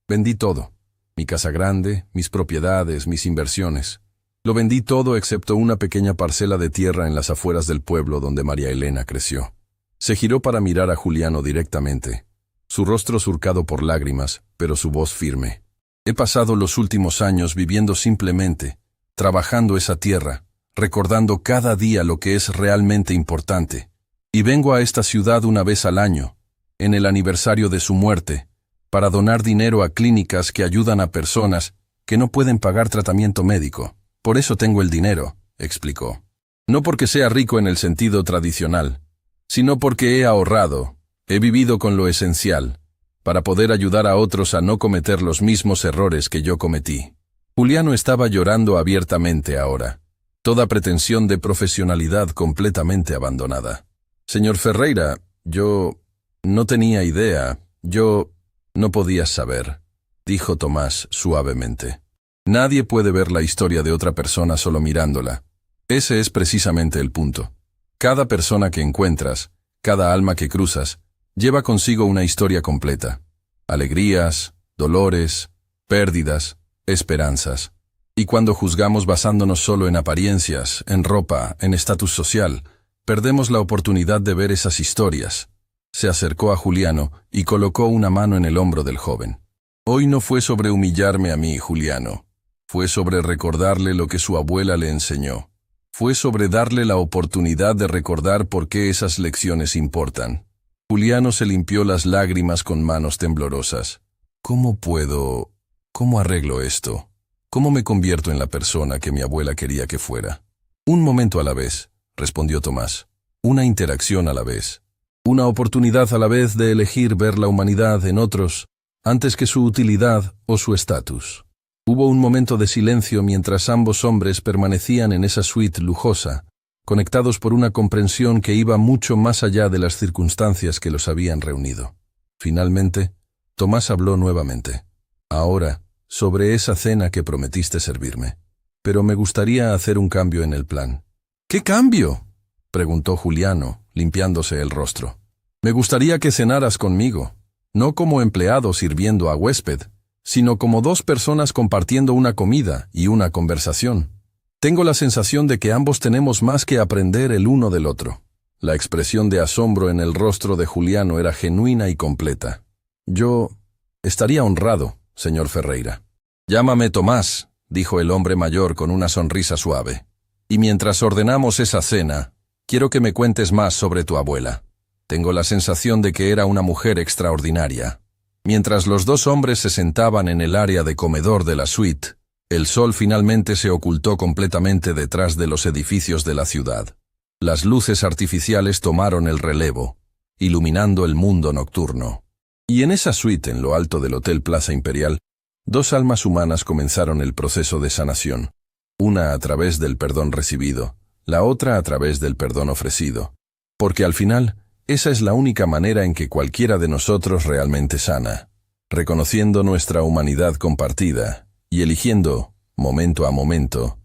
Speaker 1: Vendí todo. Mi casa grande, mis propiedades, mis inversiones. Lo vendí todo excepto una pequeña parcela de tierra en las afueras del pueblo donde María Elena creció. Se giró para mirar a Juliano directamente, su rostro surcado por lágrimas, pero su voz firme. He pasado los últimos años viviendo simplemente, trabajando esa tierra, recordando cada día lo que es realmente importante. Y vengo a esta ciudad una vez al año, en el aniversario de su muerte, para donar dinero a clínicas que ayudan a personas que no pueden pagar tratamiento médico. Por eso tengo el dinero, explicó. No porque sea rico en el sentido tradicional, sino porque he ahorrado, he vivido con lo esencial, para poder ayudar a otros a no cometer los mismos errores que yo cometí. Juliano estaba llorando abiertamente ahora, toda pretensión de profesionalidad completamente abandonada. Señor Ferreira, yo no tenía idea, no podías saber, dijo Tomás suavemente. Nadie puede ver la historia de otra persona solo mirándola. Ese es precisamente el punto. Cada persona que encuentras, cada alma que cruzas, lleva consigo una historia completa. Alegrías, dolores, pérdidas, esperanzas. Y cuando juzgamos basándonos solo en apariencias, en ropa, en estatus social, perdemos la oportunidad de ver esas historias. Se acercó a Juliano y colocó una mano en el hombro del joven. Hoy no fue sobre humillarme a mí, Juliano. Fue sobre recordarle lo que su abuela le enseñó. Fue sobre darle la oportunidad de recordar por qué esas lecciones importan. Juliano se limpió las lágrimas con manos temblorosas. ¿Cómo arreglo esto? ¿Cómo me convierto en la persona que mi abuela quería que fuera? Un momento a la vez, respondió Tomás. Una interacción a la vez. Una oportunidad a la vez de elegir ver la humanidad en otros antes que su utilidad o su estatus. Hubo un momento de silencio mientras ambos hombres permanecían en esa suite lujosa, conectados por una comprensión que iba mucho más allá de las circunstancias que los habían reunido. Finalmente, Tomás habló nuevamente. Ahora, sobre esa cena que prometiste servirme. Pero me gustaría hacer un cambio en el plan. ¿Qué cambio?, preguntó Juliano, limpiándose el rostro. Me gustaría que cenaras conmigo, no como empleado sirviendo a huésped, sino como dos personas compartiendo una comida y una conversación. Tengo la sensación de que ambos tenemos más que aprender el uno del otro. La expresión de asombro en el rostro de Juliano era genuina y completa. Yo estaría honrado, señor Ferreira. Llámame Tomás, dijo el hombre mayor con una sonrisa suave. Y mientras ordenamos esa cena, quiero que me cuentes más sobre tu abuela. Tengo la sensación de que era una mujer extraordinaria. Mientras los dos hombres se sentaban en el área de comedor de la suite, el sol finalmente se ocultó completamente detrás de los edificios de la ciudad. Las luces artificiales tomaron el relevo, iluminando el mundo nocturno. Y en esa suite en lo alto del Hotel Plaza Imperial, dos almas humanas comenzaron el proceso de sanación, una a través del perdón recibido, la otra a través del perdón ofrecido. Porque al final, esa es la única manera en que cualquiera de nosotros realmente sana, reconociendo nuestra humanidad compartida y eligiendo, momento a momento,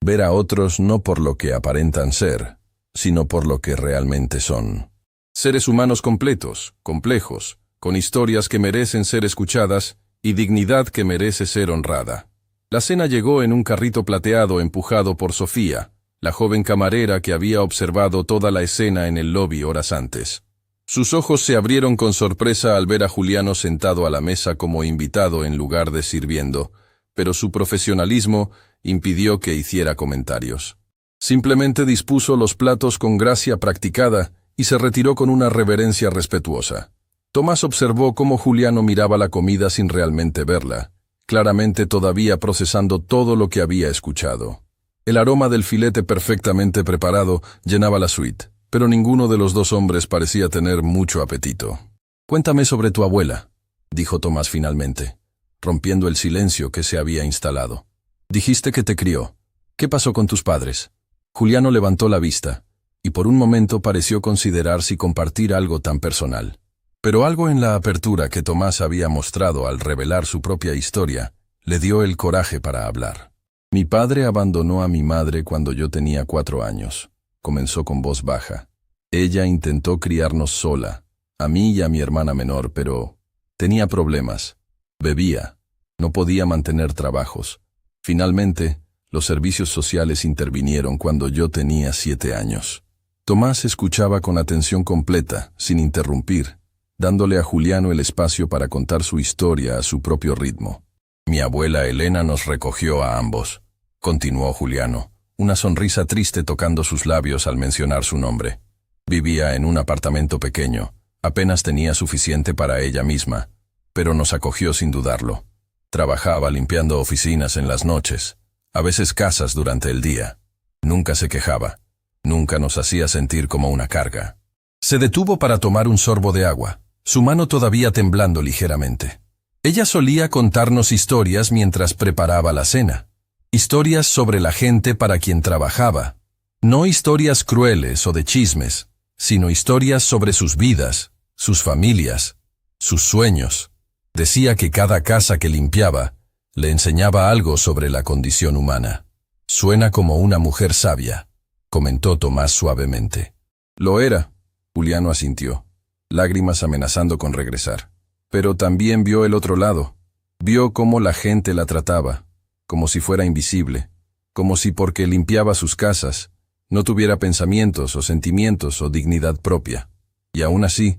Speaker 1: ver a otros no por lo que aparentan ser, sino por lo que realmente son. Seres humanos completos, complejos, con historias que merecen ser escuchadas y dignidad que merece ser honrada. La cena llegó en un carrito plateado empujado por Sofía, la joven camarera que había observado toda la escena en el lobby horas antes. Sus ojos se abrieron con sorpresa al ver a Juliano sentado a la mesa como invitado en lugar de sirviendo, pero su profesionalismo impidió que hiciera comentarios. Simplemente dispuso los platos con gracia practicada y se retiró con una reverencia respetuosa. Tomás observó cómo Juliano miraba la comida sin realmente verla, claramente todavía procesando todo lo que había escuchado. El aroma del filete perfectamente preparado llenaba la suite, pero ninguno de los dos hombres parecía tener mucho apetito. «Cuéntame sobre tu abuela», dijo Tomás finalmente, rompiendo el silencio que se había instalado. «Dijiste que te crió. ¿Qué pasó con tus padres?» Juliano levantó la vista, y por un momento pareció considerar si compartir algo tan personal. Pero algo en la apertura que Tomás había mostrado al revelar su propia historia le dio el coraje para hablar. «Mi padre abandonó a mi madre cuando yo tenía 4 años», comenzó con voz baja. Ella intentó criarnos sola, a mí y a mi hermana menor, pero tenía problemas. Bebía. No podía mantener trabajos. Finalmente, los servicios sociales intervinieron cuando yo tenía 7 años. Tomás escuchaba con atención completa, sin interrumpir, dándole a Juliano el espacio para contar su historia a su propio ritmo. Mi abuela Elena nos recogió a ambos, continuó Juliano, una sonrisa triste tocando sus labios al mencionar su nombre. Vivía en un apartamento pequeño, apenas tenía suficiente para ella misma, pero nos acogió sin dudarlo. Trabajaba limpiando oficinas en las noches, a veces casas durante el día. Nunca se quejaba, nunca nos hacía sentir como una carga. Se detuvo para tomar un sorbo de agua, su mano todavía temblando ligeramente. Ella solía contarnos historias mientras preparaba la cena. Historias sobre la gente para quien trabajaba. No historias crueles o de chismes, sino historias sobre sus vidas, sus familias, sus sueños. Decía que cada casa que limpiaba le enseñaba algo sobre la condición humana. Suena como una mujer sabia, comentó Tomás suavemente. Lo era, Juliano asintió, lágrimas amenazando con regresar. Pero también vio el otro lado. Vio cómo la gente la trataba, como si fuera invisible, como si porque limpiaba sus casas, no tuviera pensamientos o sentimientos o dignidad propia. Y aún así,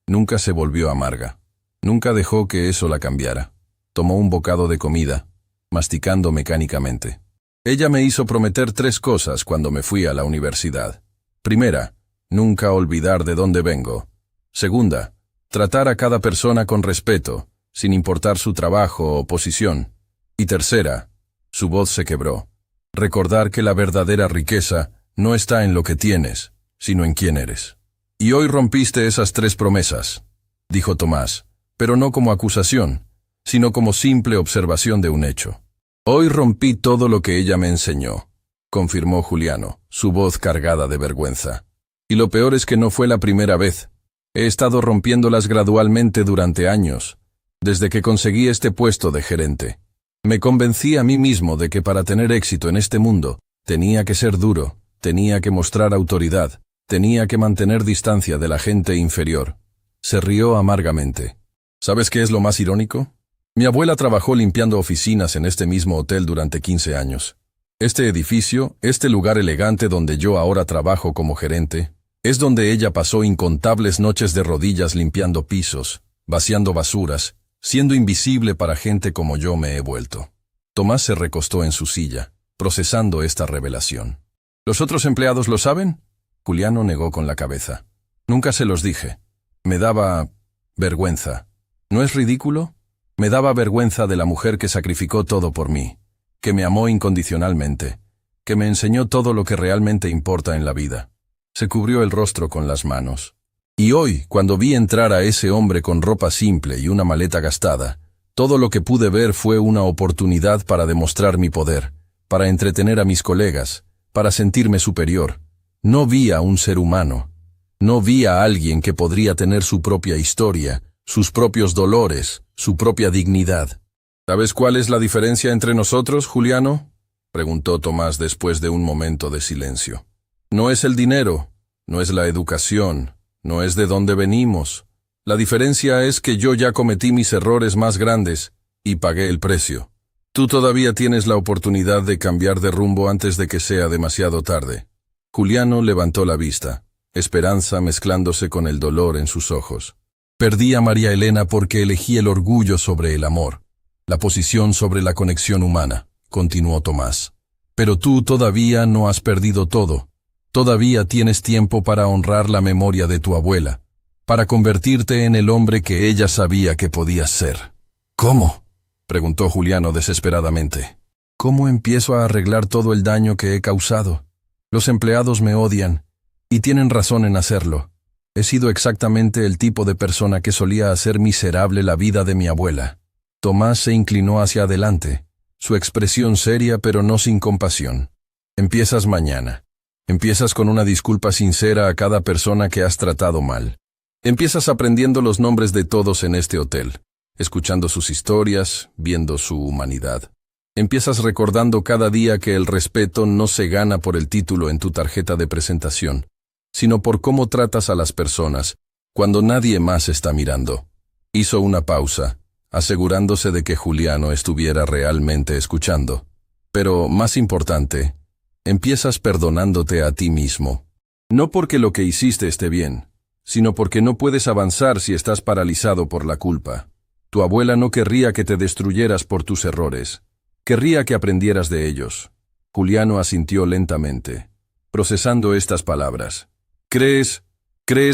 Speaker 1: nunca se volvió amarga. Nunca dejó que eso la cambiara. Tomó un bocado de comida, masticando mecánicamente. Ella me hizo prometer 3 cosas cuando me fui a la universidad. Primera, nunca olvidar de dónde vengo. Segunda, tratar a cada persona con respeto, sin importar su trabajo o posición. Y tercera, su voz se quebró. Recordar que la verdadera riqueza no está en lo que tienes, sino en quién eres. Y hoy rompiste esas 3 promesas, dijo Tomás, pero no como acusación, sino como simple observación de un hecho. Hoy rompí todo lo que ella me enseñó, confirmó Juliano, su voz cargada de vergüenza. Y lo peor es que no fue la primera vez. He estado rompiéndolas gradualmente durante años, desde que conseguí este puesto de gerente. Me convencí a mí mismo de que para tener éxito en este mundo, tenía que ser duro, tenía que mostrar autoridad, tenía que mantener distancia de la gente inferior. Se rió amargamente. ¿Sabes qué es lo más irónico? Mi abuela trabajó limpiando oficinas en este mismo hotel durante 15 años. Este edificio, este lugar elegante donde yo ahora trabajo como gerente, es donde ella pasó incontables noches de rodillas limpiando pisos, vaciando basuras, siendo invisible para gente como yo me he vuelto. Tomás se recostó en su silla, procesando esta revelación. ¿Los otros empleados lo saben? Juliano negó con la cabeza. Nunca se los dije. Me daba vergüenza. ¿No es ridículo? Me daba vergüenza de la mujer que sacrificó todo por mí, que me amó incondicionalmente, que me enseñó todo lo que realmente importa en la vida. Se cubrió el rostro con las manos. Y hoy, cuando vi entrar a ese hombre con ropa simple y una maleta gastada, todo lo que pude ver fue una oportunidad para demostrar mi poder, para entretener a mis colegas, para sentirme superior. No vi a un ser humano. No vi a alguien que podría tener su propia historia, sus propios dolores, su propia dignidad. ¿Sabes cuál es la diferencia entre nosotros, Juliano?, preguntó Tomás después de un momento de silencio. No es el dinero, no es la educación, no es de dónde venimos. La diferencia es que yo ya cometí mis errores más grandes y pagué el precio. Tú todavía tienes la oportunidad de cambiar de rumbo antes de que sea demasiado tarde. Juliano levantó la vista, esperanza mezclándose con el dolor en sus ojos. Perdí a María Elena porque elegí el orgullo sobre el amor, la posición sobre la conexión humana, continuó Tomás. Pero tú todavía no has perdido todo. Todavía tienes tiempo para honrar la memoria de tu abuela, para convertirte en el hombre que ella sabía que podías ser. ¿Cómo?, preguntó Juliano desesperadamente. ¿Cómo empiezo a arreglar todo el daño que he causado? Los empleados me odian, y tienen razón en hacerlo. He sido exactamente el tipo de persona que solía hacer miserable la vida de mi abuela. Tomás se inclinó hacia adelante, su expresión seria pero no sin compasión. Empiezas mañana. Empiezas con una disculpa sincera a cada persona que has tratado mal. Empiezas aprendiendo los nombres de todos en este hotel, escuchando sus historias, viendo su humanidad. Empiezas recordando cada día que el respeto no se gana por el título en tu tarjeta de presentación, sino por cómo tratas a las personas cuando nadie más está mirando. Hizo una pausa, asegurándose de que Juliano estuviera realmente escuchando. Pero, más importante, empiezas perdonándote a ti mismo. No porque lo que hiciste esté bien, sino porque no puedes avanzar si estás paralizado por la culpa. Tu abuela no querría que te destruyeras por tus errores. Querría que aprendieras de ellos. Juliano asintió lentamente, procesando estas palabras. ¿Crees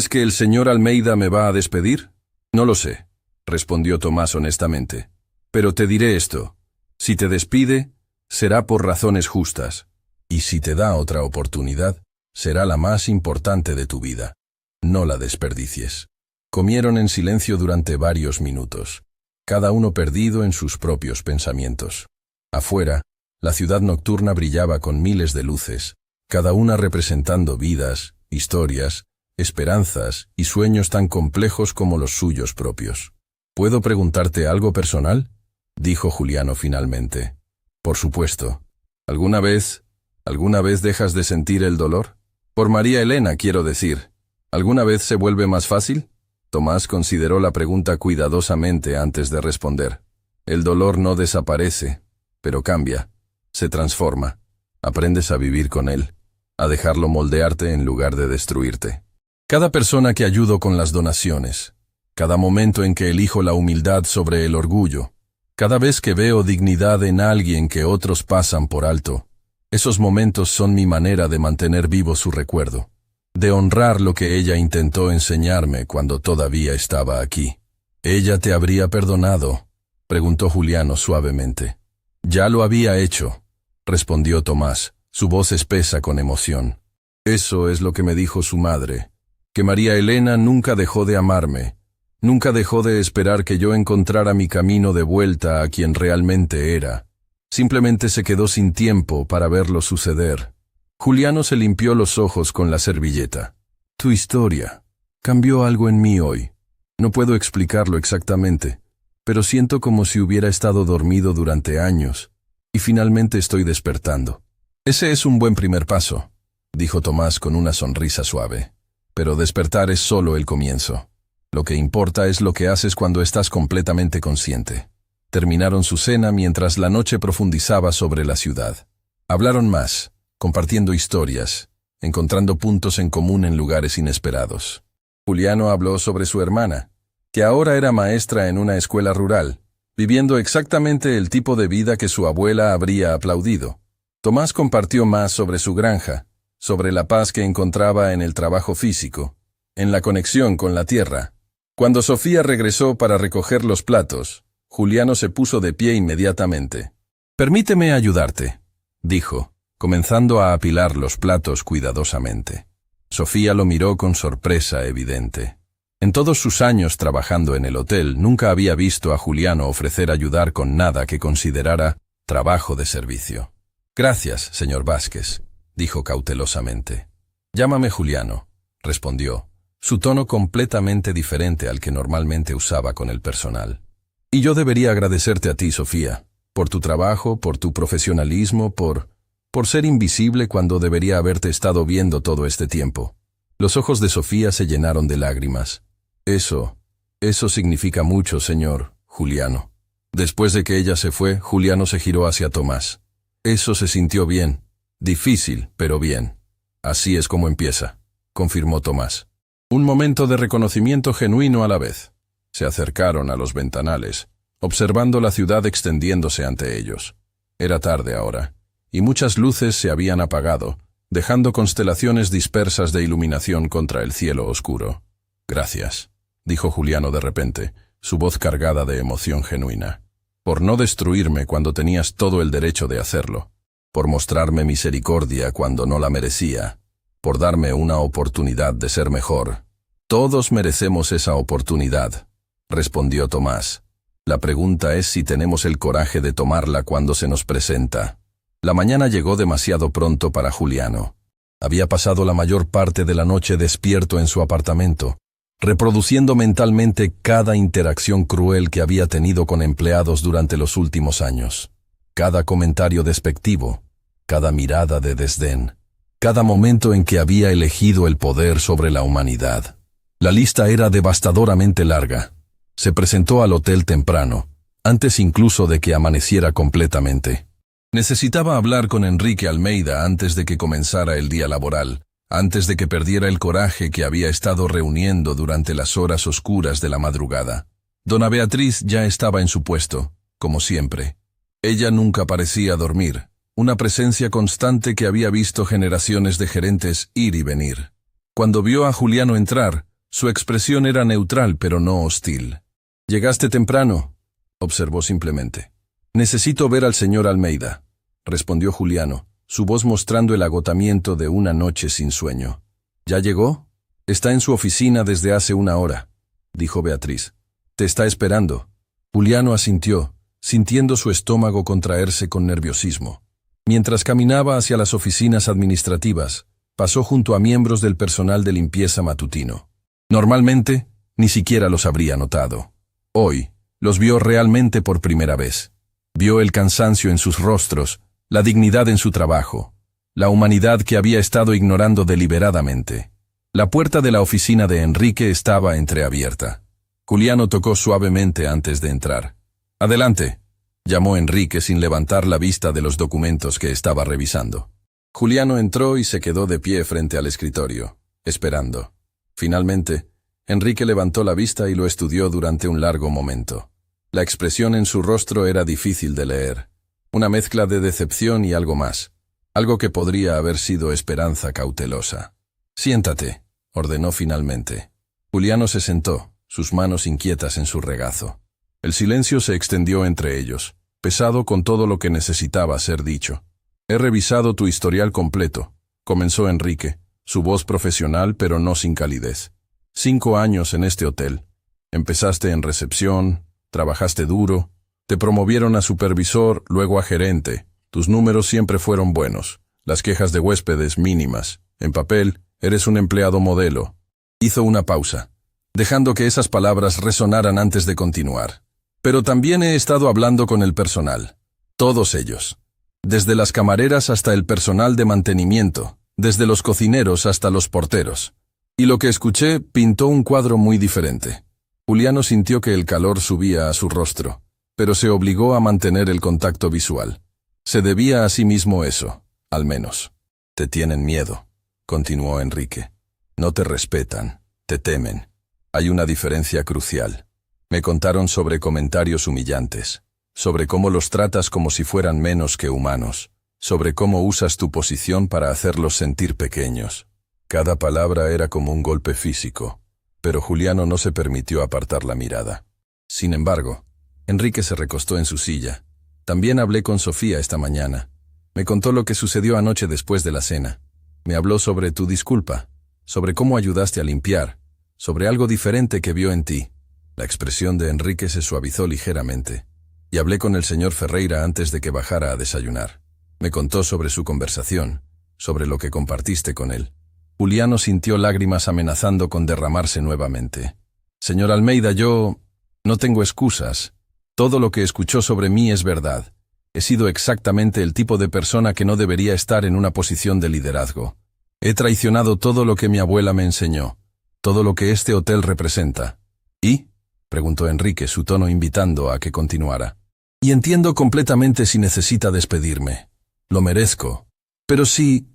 Speaker 1: que el señor Almeida me va a despedir? No lo sé, respondió Tomás honestamente. Pero te diré esto. Si te despide, será por razones justas. Y si te da otra oportunidad, será la más importante de tu vida. No la desperdicies. Comieron en silencio durante varios minutos, cada uno perdido en sus propios pensamientos. Afuera, la ciudad nocturna brillaba con miles de luces, cada una representando vidas, historias, esperanzas y sueños tan complejos como los suyos propios. ¿Puedo preguntarte algo personal?, dijo Juliano finalmente. Por supuesto. ¿Alguna vez dejas de sentir el dolor? Por María Elena, quiero decir. ¿Alguna vez se vuelve más fácil? Tomás consideró la pregunta cuidadosamente antes de responder. El dolor no desaparece, pero cambia, se transforma. Aprendes a vivir con él, a dejarlo moldearte en lugar de destruirte. Cada persona que ayudo con las donaciones, cada momento en que elijo la humildad sobre el orgullo, cada vez que veo dignidad en alguien que otros pasan por alto, esos momentos son mi manera de mantener vivo su recuerdo, de honrar lo que ella intentó enseñarme cuando todavía estaba aquí. ¿Ella te habría perdonado?, preguntó Juliano suavemente. Ya lo había hecho, respondió Tomás, su voz espesa con emoción. Eso es lo que me dijo su madre, que María Elena nunca dejó de amarme, nunca dejó de esperar que yo encontrara mi camino de vuelta a quien realmente era. Simplemente se quedó sin tiempo para verlo suceder. Juliano se limpió los ojos con la servilleta. Tu historia cambió algo en mí hoy. No puedo explicarlo exactamente, pero siento como si hubiera estado dormido durante años, y finalmente estoy despertando. Ese es un buen primer paso, dijo Tomás con una sonrisa suave. Pero despertar es solo el comienzo. Lo que importa es lo que haces cuando estás completamente consciente. Terminaron su cena mientras la noche profundizaba sobre la ciudad. Hablaron más, compartiendo historias, encontrando puntos en común en lugares inesperados. Juliano habló sobre su hermana, que ahora era maestra en una escuela rural, viviendo exactamente el tipo de vida que su abuela habría aplaudido. Tomás compartió más sobre su granja, sobre la paz que encontraba en el trabajo físico, en la conexión con la tierra. Cuando Sofía regresó para recoger los platos, Juliano se puso de pie inmediatamente. «Permíteme ayudarte», dijo, comenzando a apilar los platos cuidadosamente. Sofía lo miró con sorpresa evidente. En todos sus años trabajando en el hotel, nunca había visto a Juliano ofrecer ayudar con nada que considerara trabajo de servicio. «Gracias, señor Vázquez», dijo cautelosamente. «Llámame Juliano», respondió, su tono completamente diferente al que normalmente usaba con el personal. «Y yo debería agradecerte a ti, Sofía, por tu trabajo, por tu profesionalismo, por ser invisible cuando debería haberte estado viendo todo este tiempo». Los ojos de Sofía se llenaron de lágrimas. Eso significa mucho, señor Juliano». Después de que ella se fue, Juliano se giró hacia Tomás. «Eso se sintió bien. Difícil, pero bien. Así es como empieza», confirmó Tomás. Un momento de reconocimiento genuino a la vez. Se acercaron a los ventanales, observando la ciudad extendiéndose ante ellos. Era tarde ahora, y muchas luces se habían apagado, dejando constelaciones dispersas de iluminación contra el cielo oscuro. «Gracias», dijo Juliano de repente, su voz cargada de emoción genuina. «Por no destruirme cuando tenías todo el derecho de hacerlo. Por mostrarme misericordia cuando no la merecía. Por darme una oportunidad de ser mejor. Todos merecemos esa oportunidad», respondió Tomás. «La pregunta es si tenemos el coraje de tomarla cuando se nos presenta». La mañana llegó demasiado pronto para Juliano. Había pasado la mayor parte de la noche despierto en su apartamento, reproduciendo mentalmente cada interacción cruel que había tenido con empleados durante los últimos años. Cada comentario despectivo, cada mirada de desdén, cada momento en que había elegido el poder sobre la humanidad. La lista era devastadoramente larga. Se presentó al hotel temprano, antes incluso de que amaneciera completamente. Necesitaba hablar con Enrique Almeida antes de que comenzara el día laboral, antes de que perdiera el coraje que había estado reuniendo durante las horas oscuras de la madrugada. Dona Beatriz ya estaba en su puesto, como siempre. Ella nunca parecía dormir, una presencia constante que había visto generaciones de gerentes ir y venir. Cuando vio a Juliano entrar, su expresión era neutral pero no hostil. «¿Llegaste temprano?», observó simplemente. «Necesito ver al señor Almeida», respondió Juliano, su voz mostrando el agotamiento de una noche sin sueño. «¿Ya llegó? Está en su oficina desde hace una hora», dijo Beatriz. «Te está esperando». Juliano asintió, sintiendo su estómago contraerse con nerviosismo. Mientras caminaba hacia las oficinas administrativas, pasó junto a miembros del personal de limpieza matutino. Normalmente, ni siquiera los habría notado. Hoy, los vio realmente por primera vez. Vio el cansancio en sus rostros, la dignidad en su trabajo, la humanidad que había estado ignorando deliberadamente. La puerta de la oficina de Enrique estaba entreabierta. Juliano tocó suavemente antes de entrar. «Adelante», llamó Enrique sin levantar la vista de los documentos que estaba revisando. Juliano entró y se quedó de pie frente al escritorio, esperando. Finalmente, Enrique levantó la vista y lo estudió durante un largo momento. La expresión en su rostro era difícil de leer, una mezcla de decepción y algo más, algo que podría haber sido esperanza cautelosa. «Siéntate», ordenó finalmente. Juliano se sentó, sus manos inquietas en su regazo. El silencio se extendió entre ellos, pesado con todo lo que necesitaba ser dicho. «He revisado tu historial completo», comenzó Enrique, su voz profesional pero no sin calidez. 5 años en este hotel. Empezaste en recepción, trabajaste duro, te promovieron a supervisor, luego a gerente. Tus números siempre fueron buenos, las quejas de huéspedes mínimas. En papel, eres un empleado modelo. Hizo una pausa, dejando que esas palabras resonaran antes de continuar. «Pero también he estado hablando con el personal. Todos ellos. Desde las camareras hasta el personal de mantenimiento, desde los cocineros hasta los porteros. Y lo que escuché pintó un cuadro muy diferente». Juliano sintió que el calor subía a su rostro, pero se obligó a mantener el contacto visual. Se debía a sí mismo eso, al menos. «Te tienen miedo», continuó Enrique. «No te respetan, te temen. Hay una diferencia crucial. Me contaron sobre comentarios humillantes, sobre cómo los tratas como si fueran menos que humanos, sobre cómo usas tu posición para hacerlos sentir pequeños». Cada palabra era como un golpe físico, pero Juliano no se permitió apartar la mirada. Sin embargo, Enrique se recostó en su silla. «También hablé con Sofía esta mañana. Me contó lo que sucedió anoche después de la cena. Me habló sobre tu disculpa, sobre cómo ayudaste a limpiar, sobre algo diferente que vio en ti». La expresión de Enrique se suavizó ligeramente. «Y hablé con el señor Ferreira antes de que bajara a desayunar. Me contó sobre su conversación, sobre lo que compartiste con él». Juliano sintió lágrimas amenazando con derramarse nuevamente. «Señor Almeida, yo no tengo excusas. Todo lo que escuchó sobre mí es verdad. He sido exactamente el tipo de persona que no debería estar en una posición de liderazgo. He traicionado todo lo que mi abuela me enseñó, todo lo que este hotel representa». «¿Y?», preguntó Enrique, su tono invitando a que continuara. «Y entiendo completamente si necesita despedirme. Lo merezco. Pero si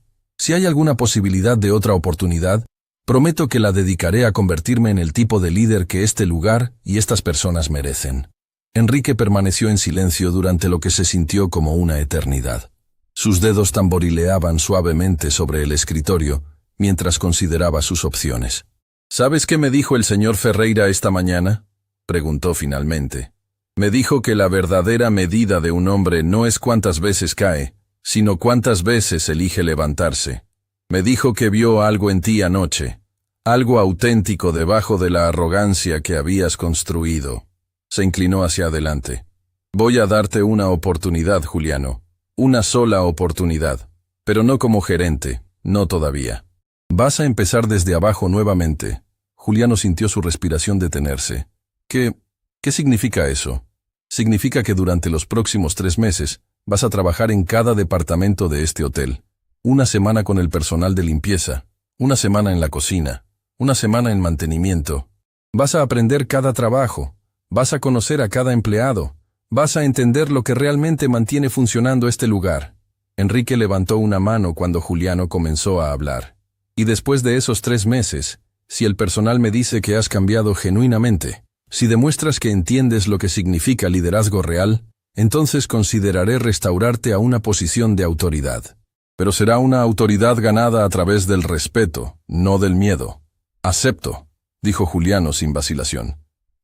Speaker 1: hay alguna posibilidad de otra oportunidad, prometo que la dedicaré a convertirme en el tipo de líder que este lugar y estas personas merecen». Enrique permaneció en silencio durante lo que se sintió como una eternidad. Sus dedos tamborileaban suavemente sobre el escritorio mientras consideraba sus opciones. «¿Sabes qué me dijo el señor Ferreira esta mañana?», preguntó finalmente. «Me dijo que la verdadera medida de un hombre no es cuántas veces cae, sino cuántas veces elige levantarse. Me dijo que vio algo en ti anoche, algo auténtico debajo de la arrogancia que habías construido». Se inclinó hacia adelante. «Voy a darte una oportunidad, Juliano. Una sola oportunidad. Pero no como gerente, no todavía. Vas a empezar desde abajo nuevamente». Juliano sintió su respiración detenerse. ¿Qué significa eso? Significa que durante los próximos 3 meses vas a trabajar en cada departamento de este hotel. Una semana con el personal de limpieza, una semana en la cocina, una semana en mantenimiento. Vas a aprender cada trabajo, vas a conocer a cada empleado, vas a entender lo que realmente mantiene funcionando este lugar. Enrique levantó una mano cuando Juliano comenzó a hablar. Y después de esos 3 meses, si el personal me dice que has cambiado genuinamente, si demuestras que entiendes lo que significa liderazgo real, entonces consideraré restaurarte a una posición de autoridad. Pero será una autoridad ganada a través del respeto, no del miedo. Acepto, dijo Juliano sin vacilación.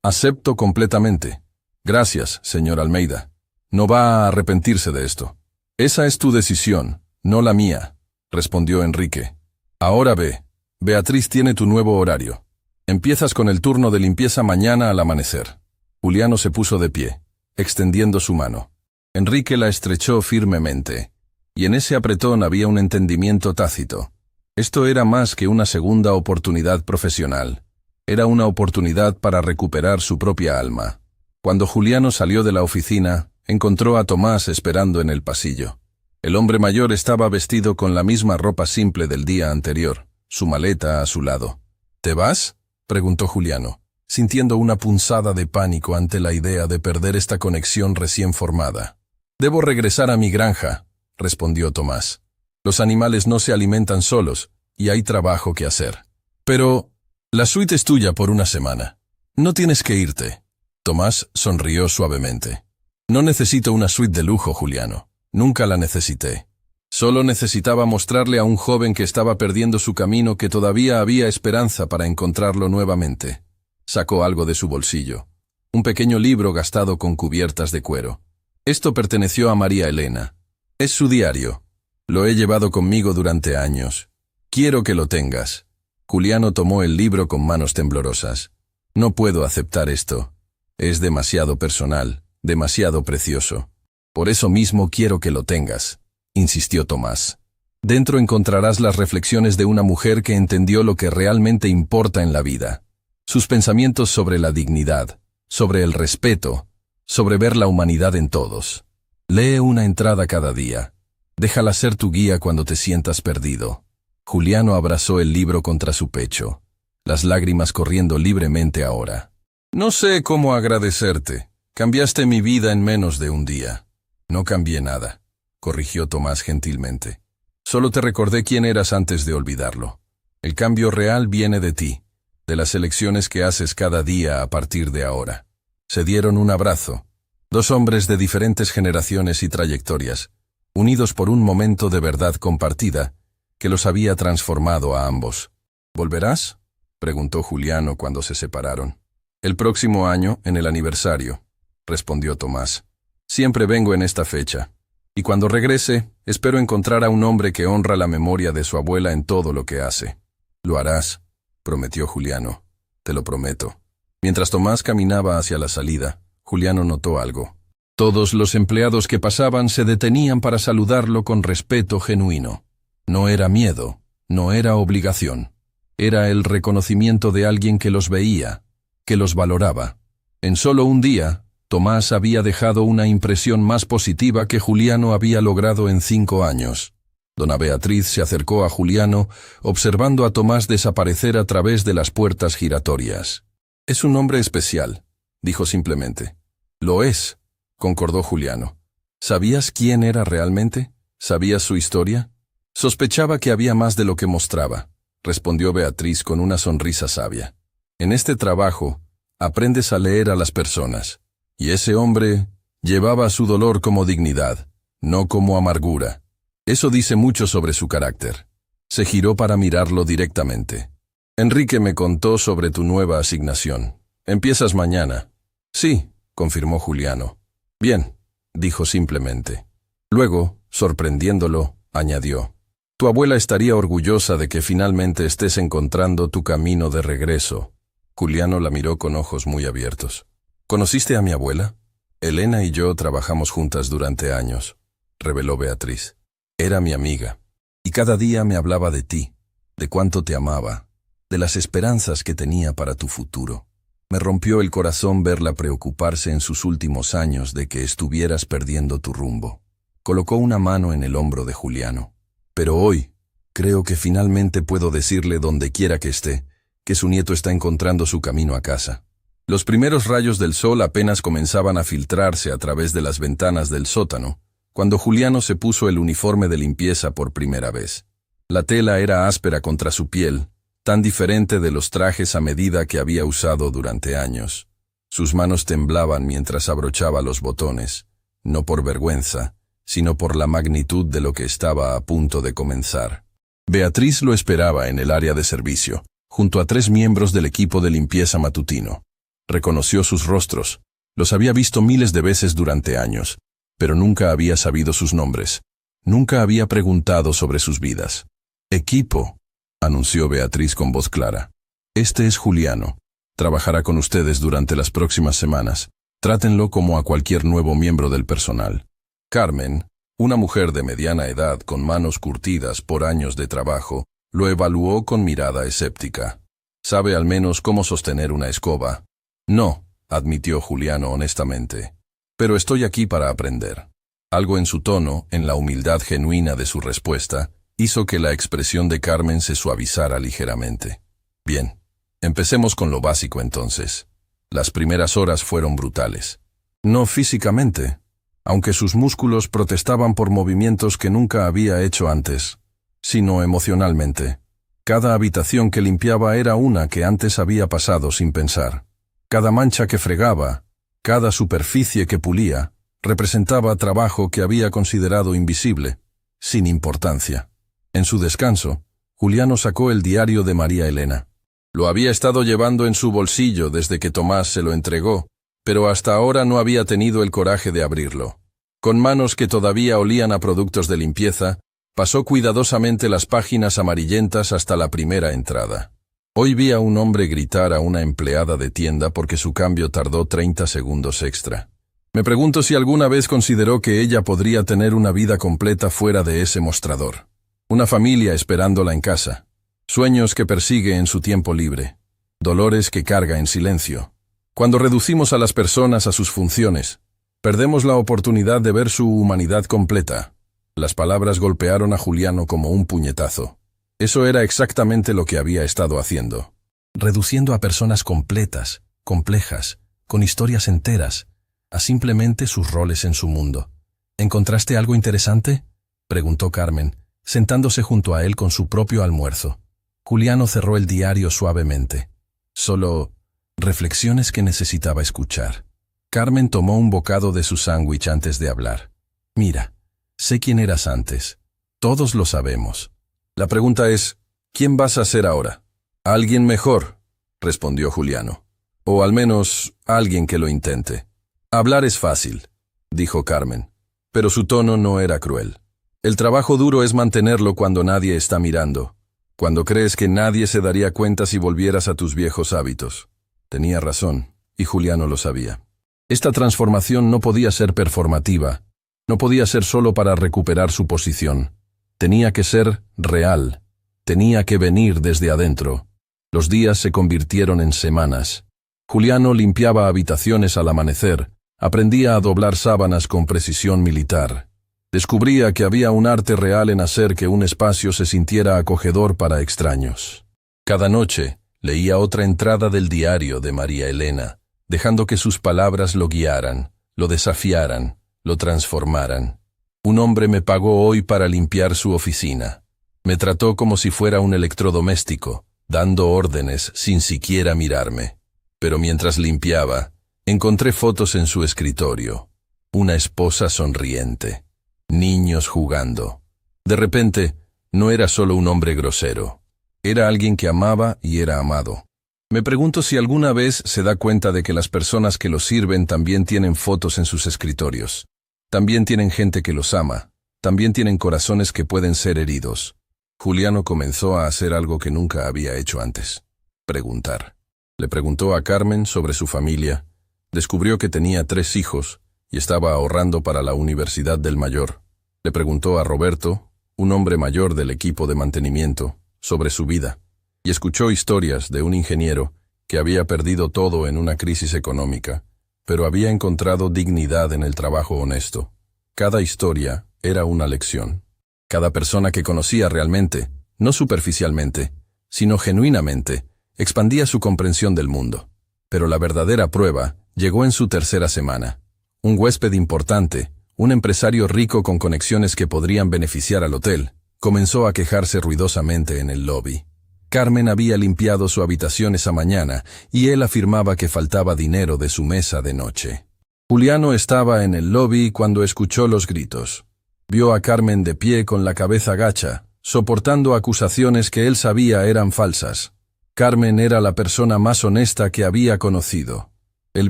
Speaker 1: Acepto completamente. Gracias, señor Almeida. No va a arrepentirse de esto. Esa es tu decisión, no la mía, respondió Enrique. Ahora ve, Beatriz tiene tu nuevo horario. Empiezas con el turno de limpieza mañana al amanecer. Juliano se puso de pie, extendiendo su mano. Enrique la estrechó firmemente, y en ese apretón había un entendimiento tácito. Esto era más que una segunda oportunidad profesional. Era una oportunidad para recuperar su propia alma. Cuando Juliano salió de la oficina, encontró a Tomás esperando en el pasillo. El hombre mayor estaba vestido con la misma ropa simple del día anterior, su maleta a su lado. ¿Te vas?, preguntó Juliano, sintiendo una punzada de pánico ante la idea de perder esta conexión recién formada. Debo regresar a mi granja, respondió Tomás. Los animales no se alimentan solos, y hay trabajo que hacer. Pero la suite es tuya por una semana. No tienes que irte. Tomás sonrió suavemente. No necesito una suite de lujo, Juliano. Nunca la necesité. Solo necesitaba mostrarle a un joven que estaba perdiendo su camino que todavía había esperanza para encontrarlo nuevamente. Sacó algo de su bolsillo. Un pequeño libro gastado con cubiertas de cuero. Esto perteneció a María Elena. Es su diario. Lo he llevado conmigo durante años. Quiero que lo tengas. Juliano tomó el libro con manos temblorosas. No puedo aceptar esto. Es demasiado personal, demasiado precioso. Por eso mismo quiero que lo tengas, insistió Tomás. Dentro encontrarás las reflexiones de una mujer que entendió lo que realmente importa en la vida. Sus pensamientos sobre la dignidad, sobre el respeto, sobre ver la humanidad en todos. Lee una entrada cada día. Déjala ser tu guía cuando te sientas perdido. Juliano abrazó el libro contra su pecho, las lágrimas corriendo libremente ahora. No sé cómo agradecerte. Cambiaste mi vida en menos de un día. No cambié nada, corrigió Tomás gentilmente. Solo te recordé quién eras antes de olvidarlo. El cambio real viene de ti, de las elecciones que haces cada día a partir de ahora. Se dieron un abrazo. 2 hombres de diferentes generaciones y trayectorias, unidos por un momento de verdad compartida, que los había transformado a ambos. ¿Volverás?, preguntó Juliano cuando se separaron. El próximo año, en el aniversario, respondió Tomás. Siempre vengo en esta fecha, y cuando regrese, espero encontrar a un hombre que honra la memoria de su abuela en todo lo que hace. Lo harás, prometió Juliano. Te lo prometo. Mientras Tomás caminaba hacia la salida, Juliano notó algo. Todos los empleados que pasaban se detenían para saludarlo con respeto genuino. No era miedo, no era obligación. Era el reconocimiento de alguien que los veía, que los valoraba. En solo un día, Tomás había dejado una impresión más positiva que Juliano había logrado en 5 años. Dona Beatriz se acercó a Juliano, observando a Tomás desaparecer a través de las puertas giratorias. «Es un hombre especial», dijo simplemente. «Lo es», concordó Juliano. «¿Sabías quién era realmente? ¿Sabías su historia?» «Sospechaba que había más de lo que mostraba», respondió Beatriz con una sonrisa sabia. «En este trabajo, aprendes a leer a las personas. Y ese hombre llevaba su dolor como dignidad, no como amargura. Eso dice mucho sobre su carácter». Se giró para mirarlo directamente. «Enrique me contó sobre tu nueva asignación. ¿Empiezas mañana?» «Sí», confirmó Juliano. «Bien», dijo simplemente. Luego, sorprendiéndolo, añadió. «Tu abuela estaría orgullosa de que finalmente estés encontrando tu camino de regreso». Juliano la miró con ojos muy abiertos. «¿Conociste a mi abuela?» «Elena y yo trabajamos juntas durante años», reveló Beatriz. «Era mi amiga, y cada día me hablaba de ti, de cuánto te amaba, de las esperanzas que tenía para tu futuro. Me rompió el corazón verla preocuparse en sus últimos años de que estuvieras perdiendo tu rumbo». Colocó una mano en el hombro de Juliano. Pero hoy, creo que finalmente puedo decirle donde quiera que esté, que su nieto está encontrando su camino a casa. Los primeros rayos del sol apenas comenzaban a filtrarse a través de las ventanas del sótano, cuando Juliano se puso el uniforme de limpieza por primera vez. La tela era áspera contra su piel, tan diferente de los trajes a medida que había usado durante años. Sus manos temblaban mientras abrochaba los botones, no por vergüenza, sino por la magnitud de lo que estaba a punto de comenzar. Beatriz lo esperaba en el área de servicio, junto a 3 miembros del equipo de limpieza matutino. Reconoció sus rostros. Los había visto miles de veces durante años, pero nunca había sabido sus nombres. Nunca había preguntado sobre sus vidas. «Equipo», anunció Beatriz con voz clara. «Este es Juliano. Trabajará con ustedes durante las próximas semanas. Trátenlo como a cualquier nuevo miembro del personal». Carmen, una mujer de mediana edad con manos curtidas por años de trabajo, lo evaluó con mirada escéptica. «¿Sabe al menos cómo sostener una escoba?» «No», admitió Juliano honestamente. «Pero estoy aquí para aprender». Algo en su tono, en la humildad genuina de su respuesta, hizo que la expresión de Carmen se suavizara ligeramente. «Bien, empecemos con lo básico entonces». Las primeras horas fueron brutales. No físicamente, aunque sus músculos protestaban por movimientos que nunca había hecho antes, sino emocionalmente. Cada habitación que limpiaba era una que antes había pasado sin pensar. Cada mancha que fregaba, cada superficie que pulía, representaba trabajo que había considerado invisible, sin importancia. En su descanso, Juliano sacó el diario de María Elena. Lo había estado llevando en su bolsillo desde que Tomás se lo entregó, pero hasta ahora no había tenido el coraje de abrirlo. Con manos que todavía olían a productos de limpieza, pasó cuidadosamente las páginas amarillentas hasta la primera entrada. Hoy vi a un hombre gritar a una empleada de tienda porque su cambio tardó 30 segundos extra. Me pregunto si alguna vez consideró que ella podría tener una vida completa fuera de ese mostrador. Una familia esperándola en casa. Sueños que persigue en su tiempo libre. Dolores que carga en silencio. Cuando reducimos a las personas a sus funciones, perdemos la oportunidad de ver su humanidad completa. Las palabras golpearon a Juliano como un puñetazo. Eso era exactamente lo que había estado haciendo. Reduciendo a personas completas, complejas, con historias enteras, a simplemente sus roles en su mundo. ¿Encontraste algo interesante?, preguntó Carmen, sentándose junto a él con su propio almuerzo. Juliano cerró el diario suavemente. Solo reflexiones que necesitaba escuchar. Carmen tomó un bocado de su sándwich antes de hablar. «Mira, sé quién eras antes. Todos lo sabemos. La pregunta es, ¿quién vas a ser ahora?» «Alguien mejor», respondió Juliano. «O al menos, alguien que lo intente». «Hablar es fácil», dijo Carmen, pero su tono no era cruel. «El trabajo duro es mantenerlo cuando nadie está mirando, cuando crees que nadie se daría cuenta si volvieras a tus viejos hábitos». Tenía razón, y Juliano lo sabía. Esta transformación no podía ser performativa, no podía ser solo para recuperar su posición. Tenía que ser real, tenía que venir desde adentro. Los días se convirtieron en semanas. Juliano limpiaba habitaciones al amanecer, aprendía a doblar sábanas con precisión militar. Descubría que había un arte real en hacer que un espacio se sintiera acogedor para extraños. Cada noche leía otra entrada del diario de María Elena, dejando que sus palabras lo guiaran, lo desafiaran, lo transformaran. Un hombre me pagó hoy para limpiar su oficina. Me trató como si fuera un electrodoméstico, dando órdenes sin siquiera mirarme. Pero mientras limpiaba, encontré fotos en su escritorio. Una esposa sonriente. Niños jugando. De repente, no era solo un hombre grosero. Era alguien que amaba y era amado. Me pregunto si alguna vez se da cuenta de que las personas que lo sirven también tienen fotos en sus escritorios. También tienen gente que los ama. También tienen corazones que pueden ser heridos. Juliano comenzó a hacer algo que nunca había hecho antes. Preguntar. Le preguntó a Carmen sobre su familia. Descubrió que tenía 3 hijos y estaba ahorrando para la universidad del mayor. Le preguntó a Roberto, un hombre mayor del equipo de mantenimiento, sobre su vida, y escuchó historias de un ingeniero que había perdido todo en una crisis económica, pero había encontrado dignidad en el trabajo honesto. Cada historia era una lección. Cada persona que conocía realmente, no superficialmente, sino genuinamente, expandía su comprensión del mundo. Pero la verdadera prueba llegó en su tercera semana. Un huésped importante, un empresario rico con conexiones que podrían beneficiar al hotel, comenzó a quejarse ruidosamente en el lobby. Carmen había limpiado su habitación esa mañana y él afirmaba que faltaba dinero de su mesa de noche. Juliano estaba en el lobby cuando escuchó los gritos. Vio a Carmen de pie con la cabeza gacha, soportando acusaciones que él sabía eran falsas. Carmen era la persona más honesta que había conocido. El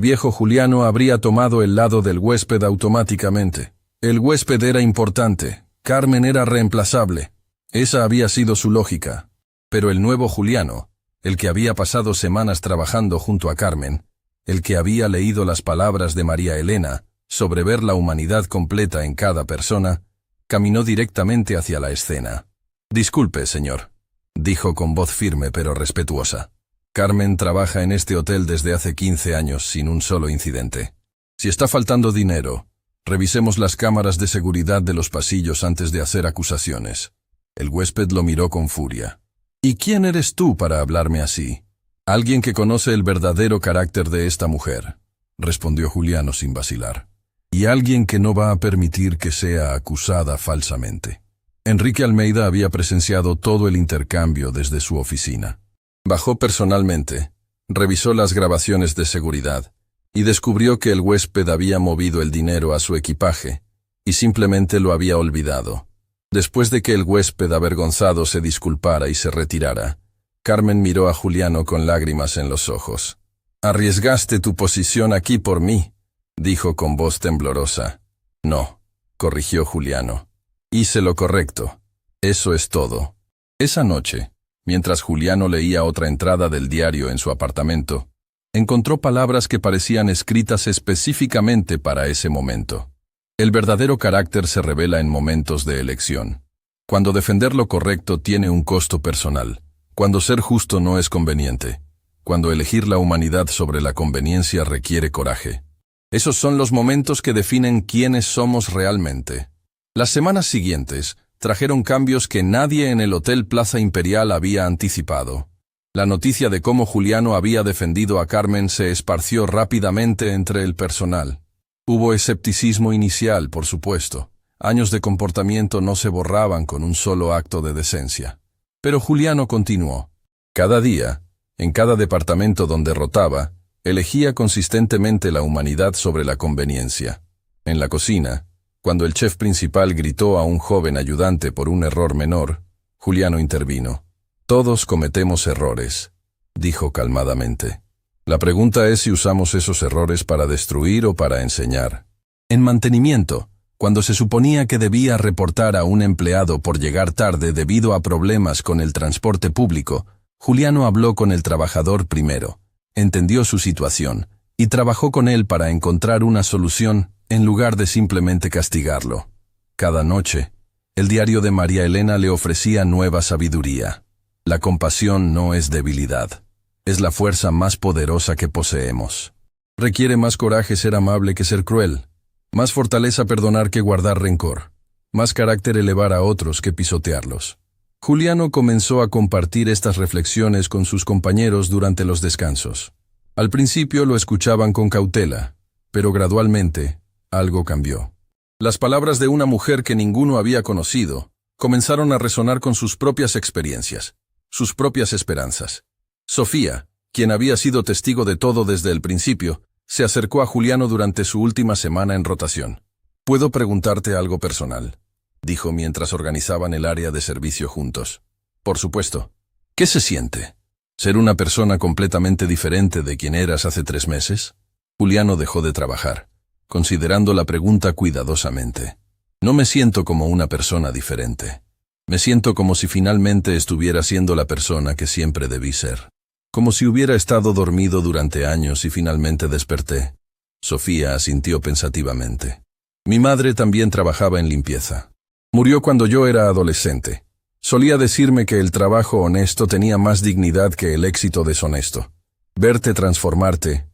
Speaker 1: viejo Juliano habría tomado el lado del huésped automáticamente. El huésped era importante, Carmen era reemplazable. Esa había sido su lógica. Pero el nuevo Juliano, el que había pasado semanas trabajando junto a Carmen, el que había leído las palabras de María Elena sobre ver la humanidad completa en cada persona, caminó directamente hacia la escena. «Disculpe, señor», dijo con voz firme pero respetuosa. «Carmen trabaja en este hotel desde hace 15 años sin un solo incidente. Si está faltando dinero, revisemos las cámaras de seguridad de los pasillos antes de hacer acusaciones». El huésped lo miró con furia. «¿Y quién eres tú para hablarme así?» «Alguien que conoce el verdadero carácter de esta mujer», respondió Juliano sin vacilar. «Y alguien que no va a permitir que sea acusada falsamente». Enrique Almeida había presenciado todo el intercambio desde su oficina. Bajó personalmente, revisó las grabaciones de seguridad y descubrió que el huésped había movido el dinero a su equipaje y simplemente lo había olvidado. Después de que el huésped avergonzado se disculpara y se retirara, Carmen miró a Juliano con lágrimas en los ojos. «Arriesgaste tu posición aquí por mí», dijo con voz temblorosa. «No», corrigió Juliano. «Hice lo correcto. Eso es todo». Esa noche, mientras Juliano leía otra entrada del diario en su apartamento, encontró palabras que parecían escritas específicamente para ese momento. El verdadero carácter se revela en momentos de elección. Cuando defender lo correcto tiene un costo personal. Cuando ser justo no es conveniente. Cuando elegir la humanidad sobre la conveniencia requiere coraje. Esos son los momentos que definen quiénes somos realmente. Las semanas siguientes trajeron cambios que nadie en el Hotel Plaza Imperial había anticipado. La noticia de cómo Juliano había defendido a Carmen se esparció rápidamente entre el personal. Hubo escepticismo inicial, por supuesto. Años de comportamiento no se borraban con un solo acto de decencia. Pero Juliano continuó. Cada día, en cada departamento donde rotaba, elegía consistentemente la humanidad sobre la conveniencia. En la cocina, cuando el chef principal gritó a un joven ayudante por un error menor, Juliano intervino. «Todos cometemos errores», dijo calmadamente. «La pregunta es si usamos esos errores para destruir o para enseñar». En mantenimiento, cuando se suponía que debía reportar a un empleado por llegar tarde debido a problemas con el transporte público, Juliano habló con el trabajador primero, entendió su situación y trabajó con él para encontrar una solución en lugar de simplemente castigarlo. Cada noche, el diario de María Elena le ofrecía nueva sabiduría. La compasión no es debilidad. Es la fuerza más poderosa que poseemos. Requiere más coraje ser amable que ser cruel, más fortaleza perdonar que guardar rencor, más carácter elevar a otros que pisotearlos. Juliano comenzó a compartir estas reflexiones con sus compañeros durante los descansos. Al principio lo escuchaban con cautela, pero gradualmente algo cambió. Las palabras de una mujer que ninguno había conocido comenzaron a resonar con sus propias experiencias, sus propias esperanzas. Sofía, quien había sido testigo de todo desde el principio, se acercó a Juliano durante su última semana en rotación. «¿Puedo preguntarte algo personal?», dijo mientras organizaban el área de servicio juntos. «Por supuesto. ¿Qué se siente? ¿Ser una persona completamente diferente de quien eras hace 3 meses?» Juliano dejó de trabajar, considerando la pregunta cuidadosamente. «No me siento como una persona diferente. Me siento como si finalmente estuviera siendo la persona que siempre debí ser. Como si hubiera estado dormido durante años y finalmente desperté». Sofía asintió pensativamente. «Mi madre también trabajaba en limpieza. Murió cuando yo era adolescente. Solía decirme que el trabajo honesto tenía más dignidad que el éxito deshonesto. Verte transformarte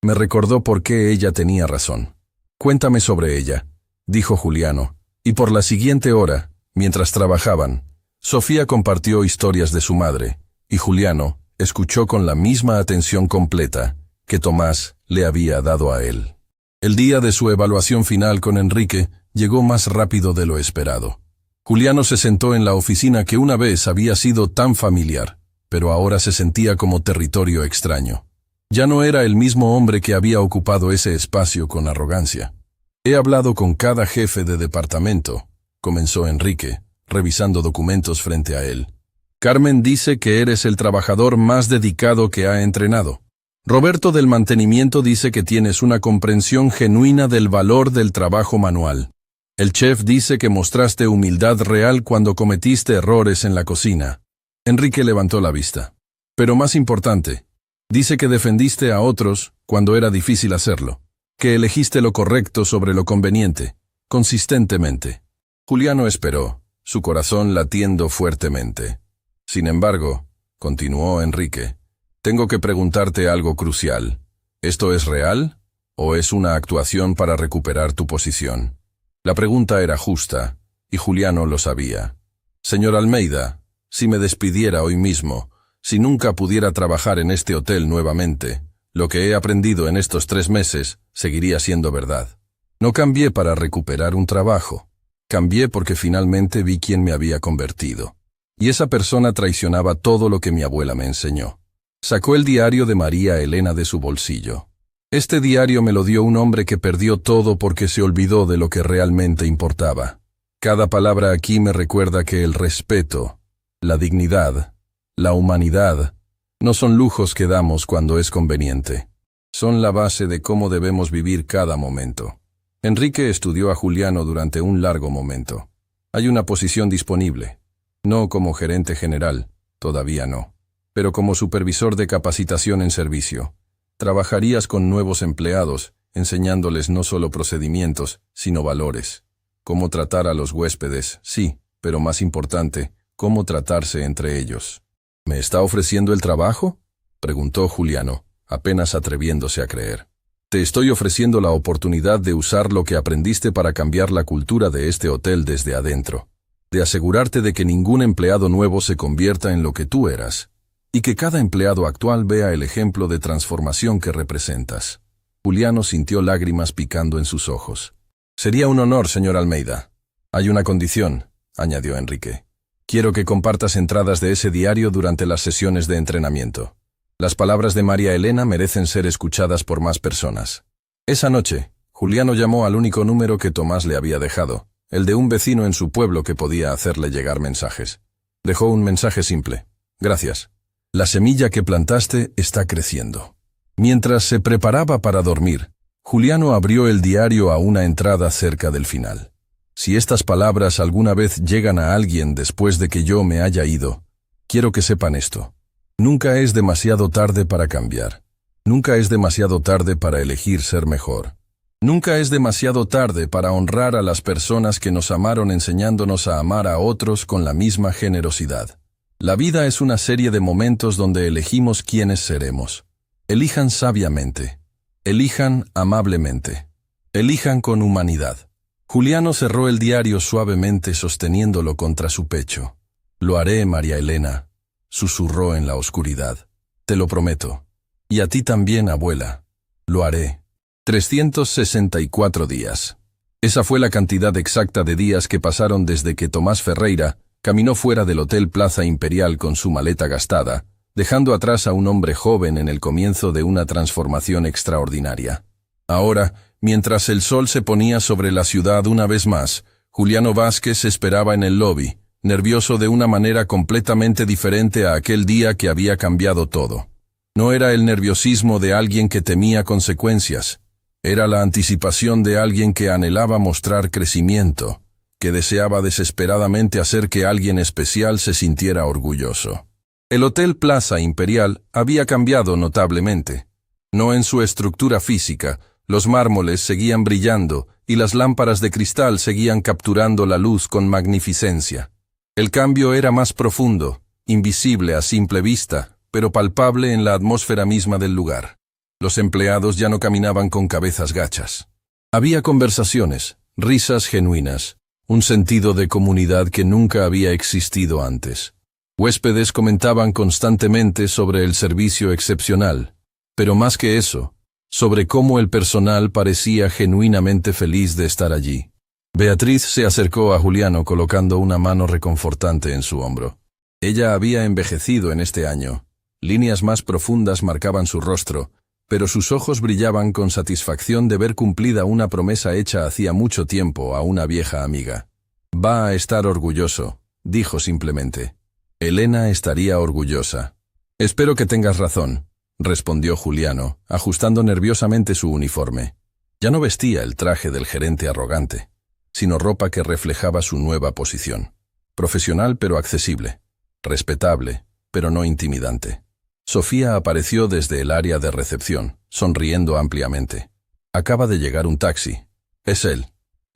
Speaker 1: me recordó por qué ella tenía razón». «Cuéntame sobre ella», dijo Juliano, y por la siguiente hora, Mientras trabajaban, Sofía compartió historias de su madre, y Juliano escuchó con la misma atención completa que Tomás le había dado a él. El día de su evaluación final con Enrique llegó más rápido de lo esperado. Juliano se sentó en la oficina que una vez había sido tan familiar, pero ahora se sentía como territorio extraño. Ya no era el mismo hombre que había ocupado ese espacio con arrogancia. He hablado con cada jefe de departamento, comenzó Enrique, revisando documentos frente a él. Carmen dice que eres el trabajador más dedicado que ha entrenado. Roberto del mantenimiento dice que tienes una comprensión genuina del valor del trabajo manual. El chef dice que mostraste humildad real cuando cometiste errores en la cocina. Enrique levantó la vista. Pero más importante, dice que defendiste a otros cuando era difícil hacerlo, que elegiste lo correcto sobre lo conveniente, consistentemente. Juliano esperó, su corazón latiendo fuertemente. Sin embargo, continuó Enrique, tengo que preguntarte algo crucial. ¿Esto es real o es una actuación para recuperar tu posición? La pregunta era justa, y Juliano lo sabía. Señor Almeida, si me despidiera hoy mismo, si nunca pudiera trabajar en este hotel nuevamente, lo que he aprendido en estos 3 meses seguiría siendo verdad. No cambié para recuperar un trabajo. Cambié porque finalmente vi quién me había convertido. Y esa persona traicionaba todo lo que mi abuela me enseñó. Sacó el diario de María Elena de su bolsillo. Este diario me lo dio un hombre que perdió todo porque se olvidó de lo que realmente importaba. Cada palabra aquí me recuerda que el respeto, la dignidad, la humanidad, no son lujos que damos cuando es conveniente. Son la base de cómo debemos vivir cada momento. Enrique estudió a Juliano durante un largo momento. Hay una posición disponible. No como gerente general, todavía no. Pero como supervisor de capacitación en servicio. Trabajarías con nuevos empleados, enseñándoles no solo procedimientos, sino valores. Cómo tratar a los huéspedes, sí, pero más importante, cómo tratarse entre ellos. ¿Me está ofreciendo el trabajo?, preguntó Juliano, apenas atreviéndose a creer. Te estoy ofreciendo la oportunidad de usar lo que aprendiste para cambiar la cultura de este hotel desde adentro, de asegurarte de que ningún empleado nuevo se convierta en lo que tú eras, y que cada empleado actual vea el ejemplo de transformación que representas. Juliano sintió lágrimas picando en sus ojos. Sería un honor, señor Almeida. Hay una condición, añadió Enrique. Quiero que compartas entradas de ese diario durante las sesiones de entrenamiento. Las palabras de María Elena merecen ser escuchadas por más personas. Esa noche, Juliano llamó al único número que Tomás le había dejado, el de un vecino en su pueblo que podía hacerle llegar mensajes. Dejó un mensaje simple. Gracias. La semilla que plantaste está creciendo. Mientras se preparaba para dormir, Juliano abrió el diario a una entrada cerca del final. Si estas palabras alguna vez llegan a alguien después de que yo me haya ido, quiero que sepan esto. Nunca es demasiado tarde para cambiar. Nunca es demasiado tarde para elegir ser mejor. Nunca es demasiado tarde para honrar a las personas que nos amaron enseñándonos a amar a otros con la misma generosidad. La vida es una serie de momentos donde elegimos quiénes seremos. Elijan sabiamente. Elijan amablemente. Elijan con humanidad. Juliano cerró el diario suavemente sosteniéndolo contra su pecho. Lo haré, María Elena, susurró en la oscuridad. Te lo prometo. Y a ti también, abuela. Lo haré. 364 días. Esa fue la cantidad exacta de días que pasaron desde que Tomás Ferreira caminó fuera del Hotel Plaza Imperial con su maleta gastada, dejando atrás a un hombre joven en el comienzo de una transformación extraordinaria. Ahora, mientras el sol se ponía sobre la ciudad una vez más, Juliano Vázquez esperaba en el lobby, nervioso de una manera completamente diferente a aquel día que había cambiado todo. No era el nerviosismo de alguien que temía consecuencias, era la anticipación de alguien que anhelaba mostrar crecimiento, que deseaba desesperadamente hacer que alguien especial se sintiera orgulloso. El Hotel Plaza Imperial había cambiado notablemente. No en su estructura física, los mármoles seguían brillando y las lámparas de cristal seguían capturando la luz con magnificencia. El cambio era más profundo, invisible a simple vista, pero palpable en la atmósfera misma del lugar. Los empleados ya no caminaban con cabezas gachas. Había conversaciones, risas genuinas, un sentido de comunidad que nunca había existido antes. Huéspedes comentaban constantemente sobre el servicio excepcional, pero más que eso, sobre cómo el personal parecía genuinamente feliz de estar allí. Beatriz se acercó a Juliano colocando una mano reconfortante en su hombro. Ella había envejecido en este año. Líneas más profundas marcaban su rostro, pero sus ojos brillaban con satisfacción de ver cumplida una promesa hecha hacía mucho tiempo a una vieja amiga. «Va a estar orgulloso», dijo simplemente. Elena estaría orgullosa. «Espero que tengas razón», respondió Juliano, ajustando nerviosamente su uniforme. Ya no vestía el traje del gerente arrogante, sino ropa que reflejaba su nueva posición. Profesional pero accesible. Respetable, pero no intimidante. Sofía apareció desde el área de recepción, sonriendo ampliamente. Acaba de llegar un taxi. Es él.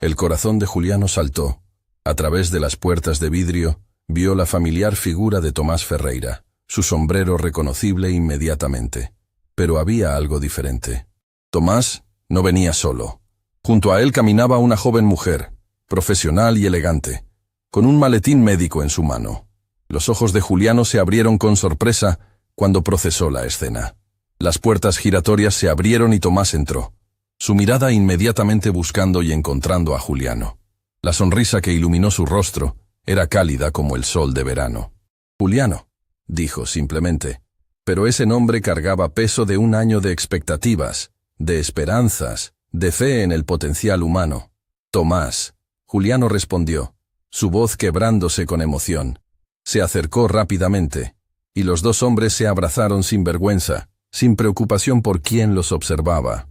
Speaker 1: El corazón de Juliano saltó. A través de las puertas de vidrio, vio la familiar figura de Tomás Ferreira, su sombrero reconocible inmediatamente. Pero había algo diferente. Tomás no venía solo. Junto a él caminaba una joven mujer, profesional y elegante, con un maletín médico en su mano. Los ojos de Juliano se abrieron con sorpresa cuando procesó la escena. Las puertas giratorias se abrieron y Tomás entró, su mirada inmediatamente buscando y encontrando a Juliano. La sonrisa que iluminó su rostro era cálida como el sol de verano. «Juliano», dijo simplemente, pero ese nombre cargaba peso de un año de expectativas, de esperanzas, de fe en el potencial humano. «Tomás», Juliano respondió, su voz quebrándose con emoción. Se acercó rápidamente, y los dos hombres se abrazaron sin vergüenza, sin preocupación por quién los observaba.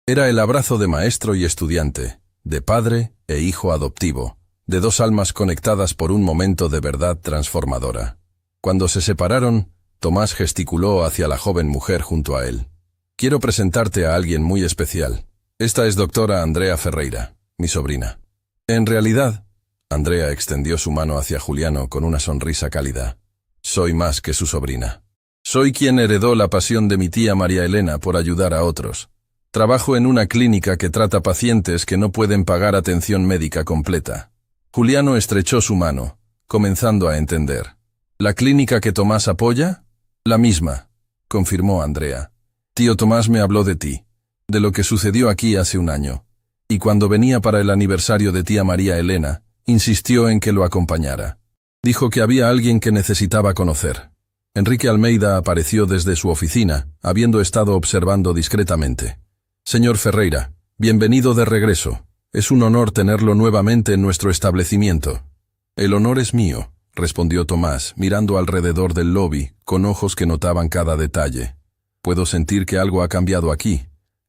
Speaker 1: Era el abrazo de maestro y estudiante, de padre e hijo adoptivo, de dos almas conectadas por un momento de verdad transformadora. Cuando se separaron, Tomás gesticuló hacia la joven mujer junto a él. «Quiero presentarte a alguien muy especial. Esta es doctora Andrea Ferreira, mi sobrina». En realidad, Andrea extendió su mano hacia Juliano con una sonrisa cálida. «Soy más que su sobrina. Soy quien heredó la pasión de mi tía María Elena por ayudar a otros. Trabajo en una clínica que trata pacientes que no pueden pagar atención médica completa». Juliano estrechó su mano, comenzando a entender. «¿La clínica que Tomás apoya?» «La misma», confirmó Andrea. «Tío Tomás me habló de ti, de lo que sucedió aquí hace un año, y cuando venía para el aniversario de tía María Elena, insistió en que lo acompañara. Dijo que había alguien que necesitaba conocer». Enrique Almeida apareció desde su oficina, habiendo estado observando discretamente. «Señor Ferreira, bienvenido de regreso. Es un honor tenerlo nuevamente en nuestro establecimiento». «El honor es mío», respondió Tomás, mirando alrededor del lobby, con ojos que notaban cada detalle. «Puedo sentir que algo ha cambiado aquí.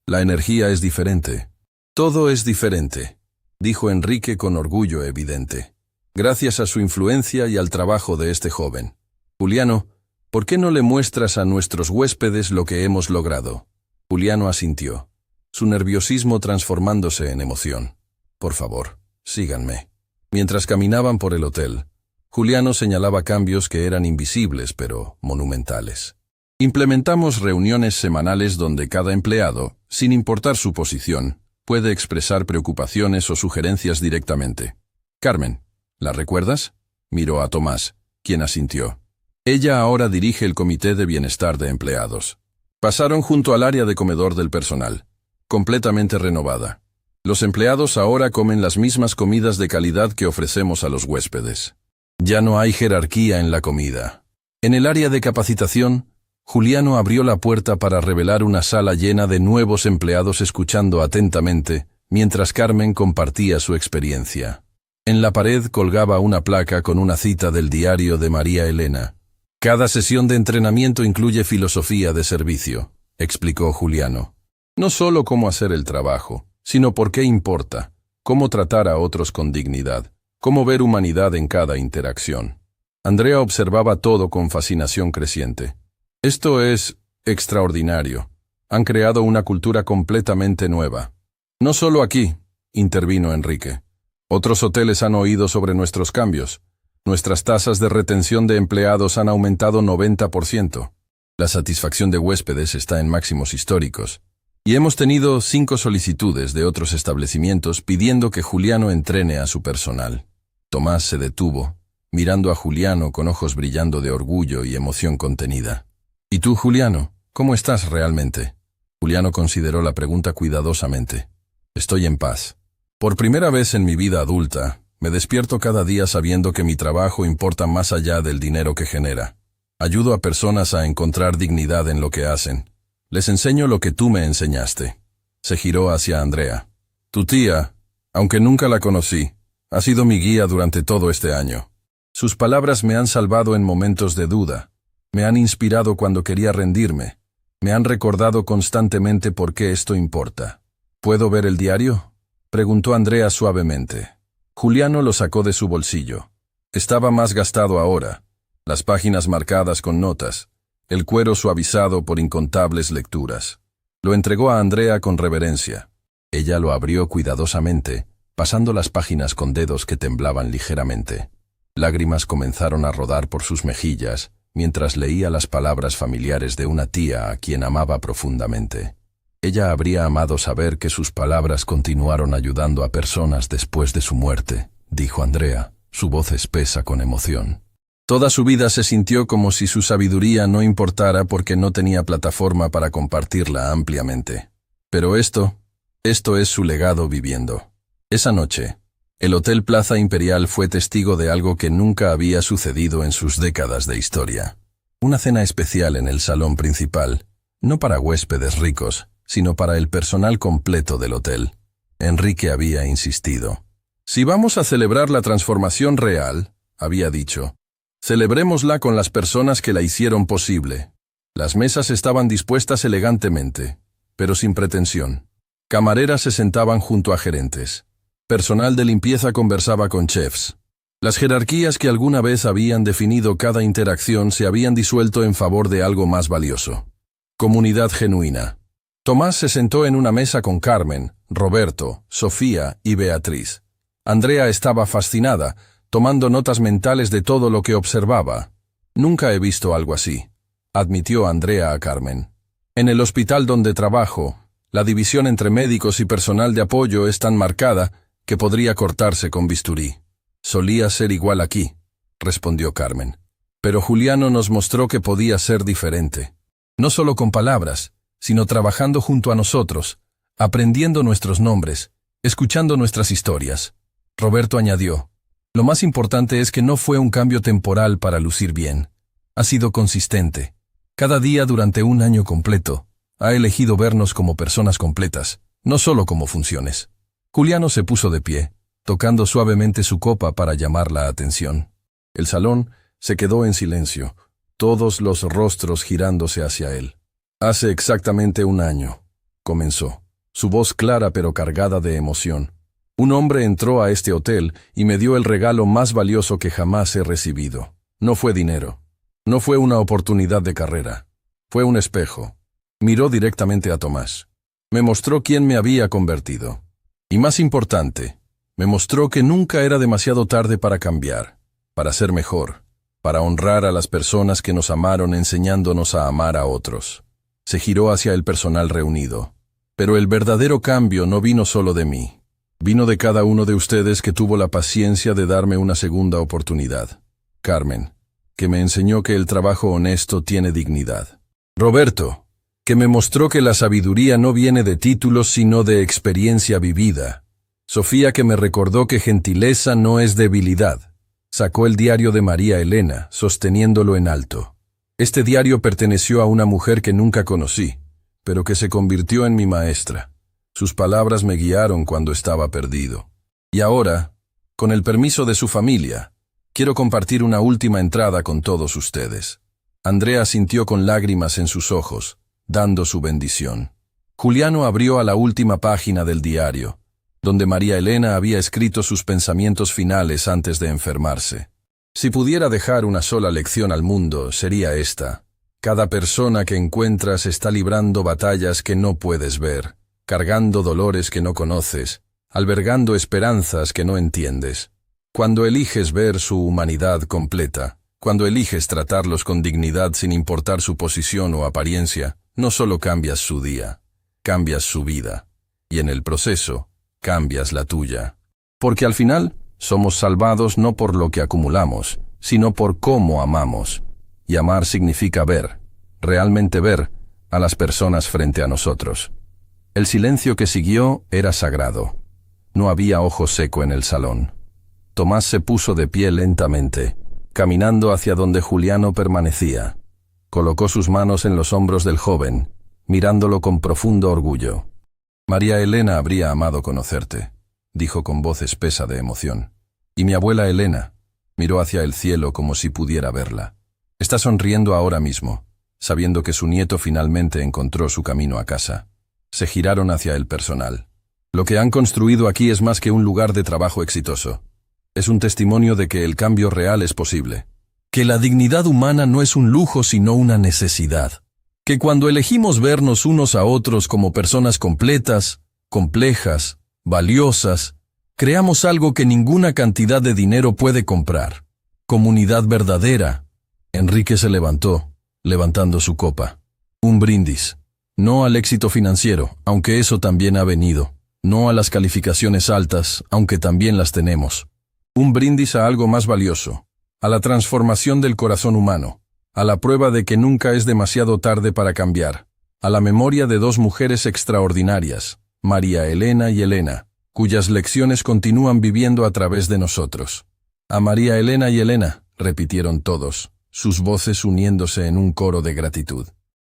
Speaker 1: La energía es diferente». «Todo es diferente», dijo Enrique con orgullo evidente. «Gracias a su influencia y al trabajo de este joven. Juliano, ¿por qué no le muestras a nuestros huéspedes lo que hemos logrado?» Juliano asintió, su nerviosismo transformándose en emoción. «Por favor, síganme». Mientras caminaban por el hotel, Juliano señalaba cambios que eran invisibles pero monumentales. «Implementamos reuniones semanales donde cada empleado, sin importar su posición, puede expresar preocupaciones o sugerencias directamente. Carmen, ¿la recuerdas?», miró a Tomás, quien asintió. «Ella ahora dirige el Comité de Bienestar de Empleados». Pasaron junto al área de comedor del personal, completamente renovada. Los empleados ahora comen las mismas comidas de calidad que ofrecemos a los huéspedes. Ya no hay jerarquía en la comida. En el área de capacitación, Juliano abrió la puerta para revelar una sala llena de nuevos empleados escuchando atentamente, mientras Carmen compartía su experiencia. En la pared colgaba una placa con una cita del diario de María Elena. «Cada sesión de entrenamiento incluye filosofía de servicio», explicó Juliano. «No solo cómo hacer el trabajo, sino por qué importa, cómo tratar a otros con dignidad, cómo ver humanidad en cada interacción». Andrea observaba todo con fascinación creciente. «Esto es extraordinario. Han creado una cultura completamente nueva». «No solo aquí», intervino Enrique. «Otros hoteles han oído sobre nuestros cambios. Nuestras tasas de retención de empleados han aumentado 90%. La satisfacción de huéspedes está en máximos históricos. Y hemos tenido 5 solicitudes de otros establecimientos pidiendo que Juliano entrene a su personal. Tomás se detuvo, mirando a Juliano con ojos brillando de orgullo y emoción contenida. ¿Y tú, Juliano? ¿Cómo estás realmente? Juliano consideró la pregunta cuidadosamente. Estoy en paz. Por primera vez en mi vida adulta, me despierto cada día sabiendo que mi trabajo importa más allá del dinero que genera. Ayudo a personas a encontrar dignidad en lo que hacen. Les enseño lo que tú me enseñaste. Se giró hacia Andrea. Tu tía, aunque nunca la conocí, ha sido mi guía durante todo este año. Sus palabras me han salvado en momentos de duda. Me han inspirado cuando quería rendirme. Me han recordado constantemente por qué esto importa. ¿Puedo ver el diario?, preguntó Andrea suavemente. Juliano lo sacó de su bolsillo. Estaba más gastado ahora. Las páginas marcadas con notas, el cuero suavizado por incontables lecturas. Lo entregó a Andrea con reverencia. Ella lo abrió cuidadosamente, pasando las páginas con dedos que temblaban ligeramente. Lágrimas comenzaron a rodar por sus mejillas, mientras leía las palabras familiares de una tía a quien amaba profundamente. Ella habría amado saber que sus palabras continuaron ayudando a personas después de su muerte, dijo Andrea, su voz espesa con emoción. Toda su vida se sintió como si su sabiduría no importara porque no tenía plataforma para compartirla ampliamente. Pero esto es su legado viviendo. Esa noche, el Hotel Plaza Imperial fue testigo de algo que nunca había sucedido en sus décadas de historia. Una cena especial en el salón principal, no para huéspedes ricos, sino para el personal completo del hotel. Enrique había insistido. Si vamos a celebrar la transformación real, había dicho, celebrémosla con las personas que la hicieron posible. Las mesas estaban dispuestas elegantemente, pero sin pretensión. Camareras se sentaban junto a gerentes. Personal de limpieza conversaba con chefs. Las jerarquías que alguna vez habían definido cada interacción se habían disuelto en favor de algo más valioso. Comunidad genuina. Tomás se sentó en una mesa con Carmen, Roberto, Sofía y Beatriz. Andrea estaba fascinada, tomando notas mentales de todo lo que observaba. Nunca he visto algo así, admitió Andrea a Carmen. En el hospital donde trabajo, la división entre médicos y personal de apoyo es tan marcada que podría cortarse con bisturí. Solía ser igual aquí, respondió Carmen. Pero Juliano nos mostró que podía ser diferente. No solo con palabras, sino trabajando junto a nosotros, aprendiendo nuestros nombres, escuchando nuestras historias. Roberto añadió, lo más importante es que no fue un cambio temporal para lucir bien. Ha sido consistente. Cada día durante un año completo, ha elegido vernos como personas completas, no solo como funciones. Juliano se puso de pie, tocando suavemente su copa para llamar la atención. El salón se quedó en silencio, todos los rostros girándose hacia él. Hace exactamente un año, comenzó, su voz clara pero cargada de emoción. Un hombre entró a este hotel y me dio el regalo más valioso que jamás he recibido. No fue dinero. No fue una oportunidad de carrera. Fue un espejo. Miró directamente a Tomás. Me mostró quién me había convertido. Y más importante, me mostró que nunca era demasiado tarde para cambiar, para ser mejor, para honrar a las personas que nos amaron enseñándonos a amar a otros. Se giró hacia el personal reunido. Pero el verdadero cambio no vino solo de mí. Vino de cada uno de ustedes que tuvo la paciencia de darme una segunda oportunidad. Carmen, que me enseñó que el trabajo honesto tiene dignidad. Roberto, que me mostró que la sabiduría no viene de títulos sino de experiencia vivida. Sofía, que me recordó que gentileza no es debilidad. Sacó el diario de María Elena, sosteniéndolo en alto. Este diario perteneció a una mujer que nunca conocí, pero que se convirtió en mi maestra. Sus palabras me guiaron cuando estaba perdido. Y ahora, con el permiso de su familia, quiero compartir una última entrada con todos ustedes. Andrea sintió con lágrimas en sus ojos, dando su bendición. Juliano abrió a la última página del diario, donde María Elena había escrito sus pensamientos finales antes de enfermarse. Si pudiera dejar una sola lección al mundo, sería esta. Cada persona que encuentras está librando batallas que no puedes ver, cargando dolores que no conoces, albergando esperanzas que no entiendes. Cuando eliges ver su humanidad completa, cuando eliges tratarlos con dignidad sin importar su posición o apariencia, no solo cambias su día, cambias su vida, y en el proceso, cambias la tuya. Porque al final, somos salvados no por lo que acumulamos, sino por cómo amamos. Y amar significa ver, realmente ver, a las personas frente a nosotros. El silencio que siguió era sagrado. No había ojo seco en el salón. Tomás se puso de pie lentamente, caminando hacia donde Juliano permanecía. Colocó sus manos en los hombros del joven, mirándolo con profundo orgullo. «María Elena habría amado conocerte», dijo con voz espesa de emoción. «Y mi abuela Elena», miró hacia el cielo como si pudiera verla. «Está sonriendo ahora mismo, sabiendo que su nieto finalmente encontró su camino a casa». Se giraron hacia el personal. «Lo que han construido aquí es más que un lugar de trabajo exitoso. Es un testimonio de que el cambio real es posible. Que la dignidad humana no es un lujo sino una necesidad. Que cuando elegimos vernos unos a otros como personas completas, complejas, valiosas, creamos algo que ninguna cantidad de dinero puede comprar. Comunidad verdadera». Enrique se levantó, levantando su copa. «Un brindis. No al éxito financiero, aunque eso también ha venido. No a las calificaciones altas, aunque también las tenemos. Un brindis a algo más valioso, a la transformación del corazón humano, a la prueba de que nunca es demasiado tarde para cambiar, a la memoria de dos mujeres extraordinarias, María Elena y Elena, cuyas lecciones continúan viviendo a través de nosotros». «A María Elena y Elena», repitieron todos, sus voces uniéndose en un coro de gratitud.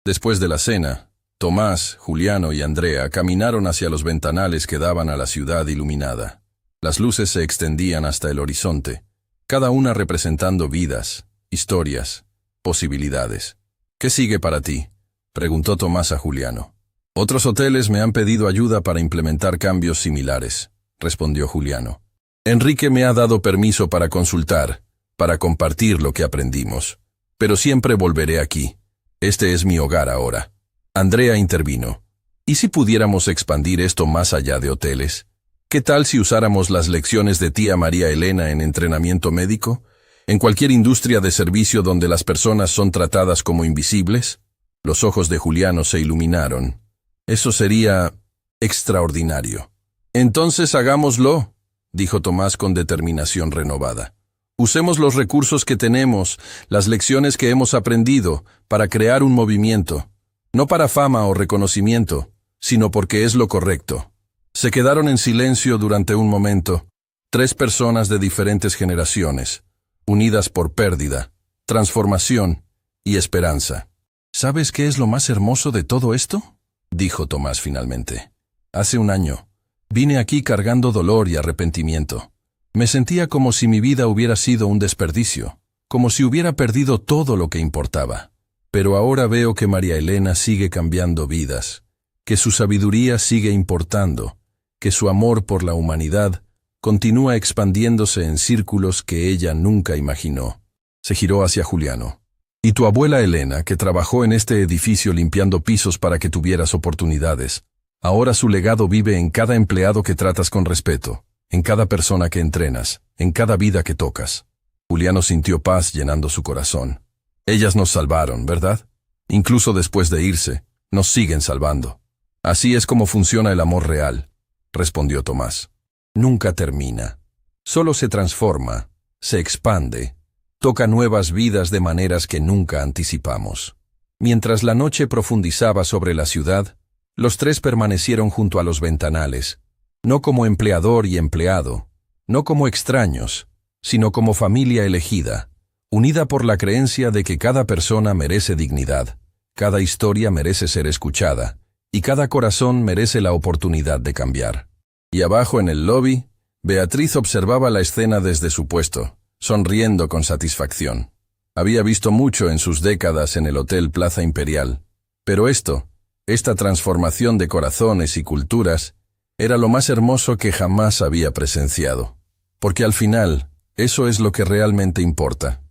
Speaker 1: Después de la cena, Tomás, Juliano y Andrea caminaron hacia los ventanales que daban a la ciudad iluminada. Las luces se extendían hasta el horizonte, cada una representando vidas, historias, posibilidades. «¿Qué sigue para ti?», preguntó Tomás a Juliano. «Otros hoteles me han pedido ayuda para implementar cambios similares», respondió Juliano. «Enrique me ha dado permiso para consultar, para compartir lo que aprendimos. Pero siempre volveré aquí. Este es mi hogar ahora». Andrea intervino. «¿Y si pudiéramos expandir esto más allá de hoteles? ¿Qué tal si usáramos las lecciones de tía María Elena en entrenamiento médico? ¿En cualquier industria de servicio donde las personas son tratadas como invisibles?» Los ojos de Juliano se iluminaron. «Eso sería extraordinario». «Entonces hagámoslo», dijo Tomás con determinación renovada. «Usemos los recursos que tenemos, las lecciones que hemos aprendido, para crear un movimiento. No para fama o reconocimiento, sino porque es lo correcto». Se quedaron en silencio durante un momento, 3 personas de diferentes generaciones, unidas por pérdida, transformación y esperanza. «¿Sabes qué es lo más hermoso de todo esto?», dijo Tomás finalmente. «Hace un año, vine aquí cargando dolor y arrepentimiento. Me sentía como si mi vida hubiera sido un desperdicio, como si hubiera perdido todo lo que importaba. Pero ahora veo que María Elena sigue cambiando vidas, que su sabiduría sigue importando, que su amor por la humanidad continúa expandiéndose en círculos que ella nunca imaginó». Se giró hacia Juliano. «Y tu abuela Elena, que trabajó en este edificio limpiando pisos para que tuvieras oportunidades, ahora su legado vive en cada empleado que tratas con respeto, en cada persona que entrenas, en cada vida que tocas». Juliano sintió paz llenando su corazón. «Ellas nos salvaron, ¿verdad? Incluso después de irse, nos siguen salvando. Así es como funciona el amor real», respondió Tomás. «Nunca termina. Solo se transforma, se expande, toca nuevas vidas de maneras que nunca anticipamos». Mientras la noche profundizaba sobre la ciudad, los 3 permanecieron junto a los ventanales, no como empleador y empleado, no como extraños, sino como familia elegida, unida por la creencia de que cada persona merece dignidad, cada historia merece ser escuchada, y cada corazón merece la oportunidad de cambiar. Y abajo en el lobby, Beatriz observaba la escena desde su puesto, sonriendo con satisfacción. Había visto mucho en sus décadas en el Hotel Plaza Imperial, pero esta transformación de corazones y culturas, era lo más hermoso que jamás había presenciado. Porque al final, eso es lo que realmente importa.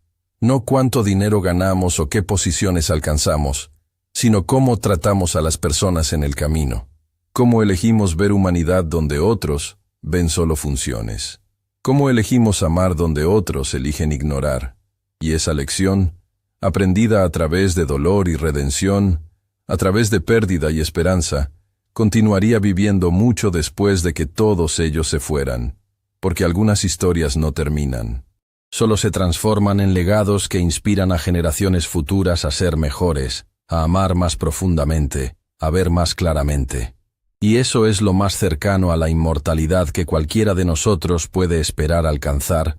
Speaker 1: No cuánto dinero ganamos o qué posiciones alcanzamos, sino cómo tratamos a las personas en el camino. Cómo elegimos ver humanidad donde otros ven solo funciones. Cómo elegimos amar donde otros eligen ignorar. Y esa lección, aprendida a través de dolor y redención, a través de pérdida y esperanza, continuaría viviendo mucho después de que todos ellos se fueran, porque algunas historias no terminan. Solo se transforman en legados que inspiran a generaciones futuras a ser mejores, a amar más profundamente, a ver más claramente. Y eso es lo más cercano a la inmortalidad que cualquiera de nosotros puede esperar alcanzar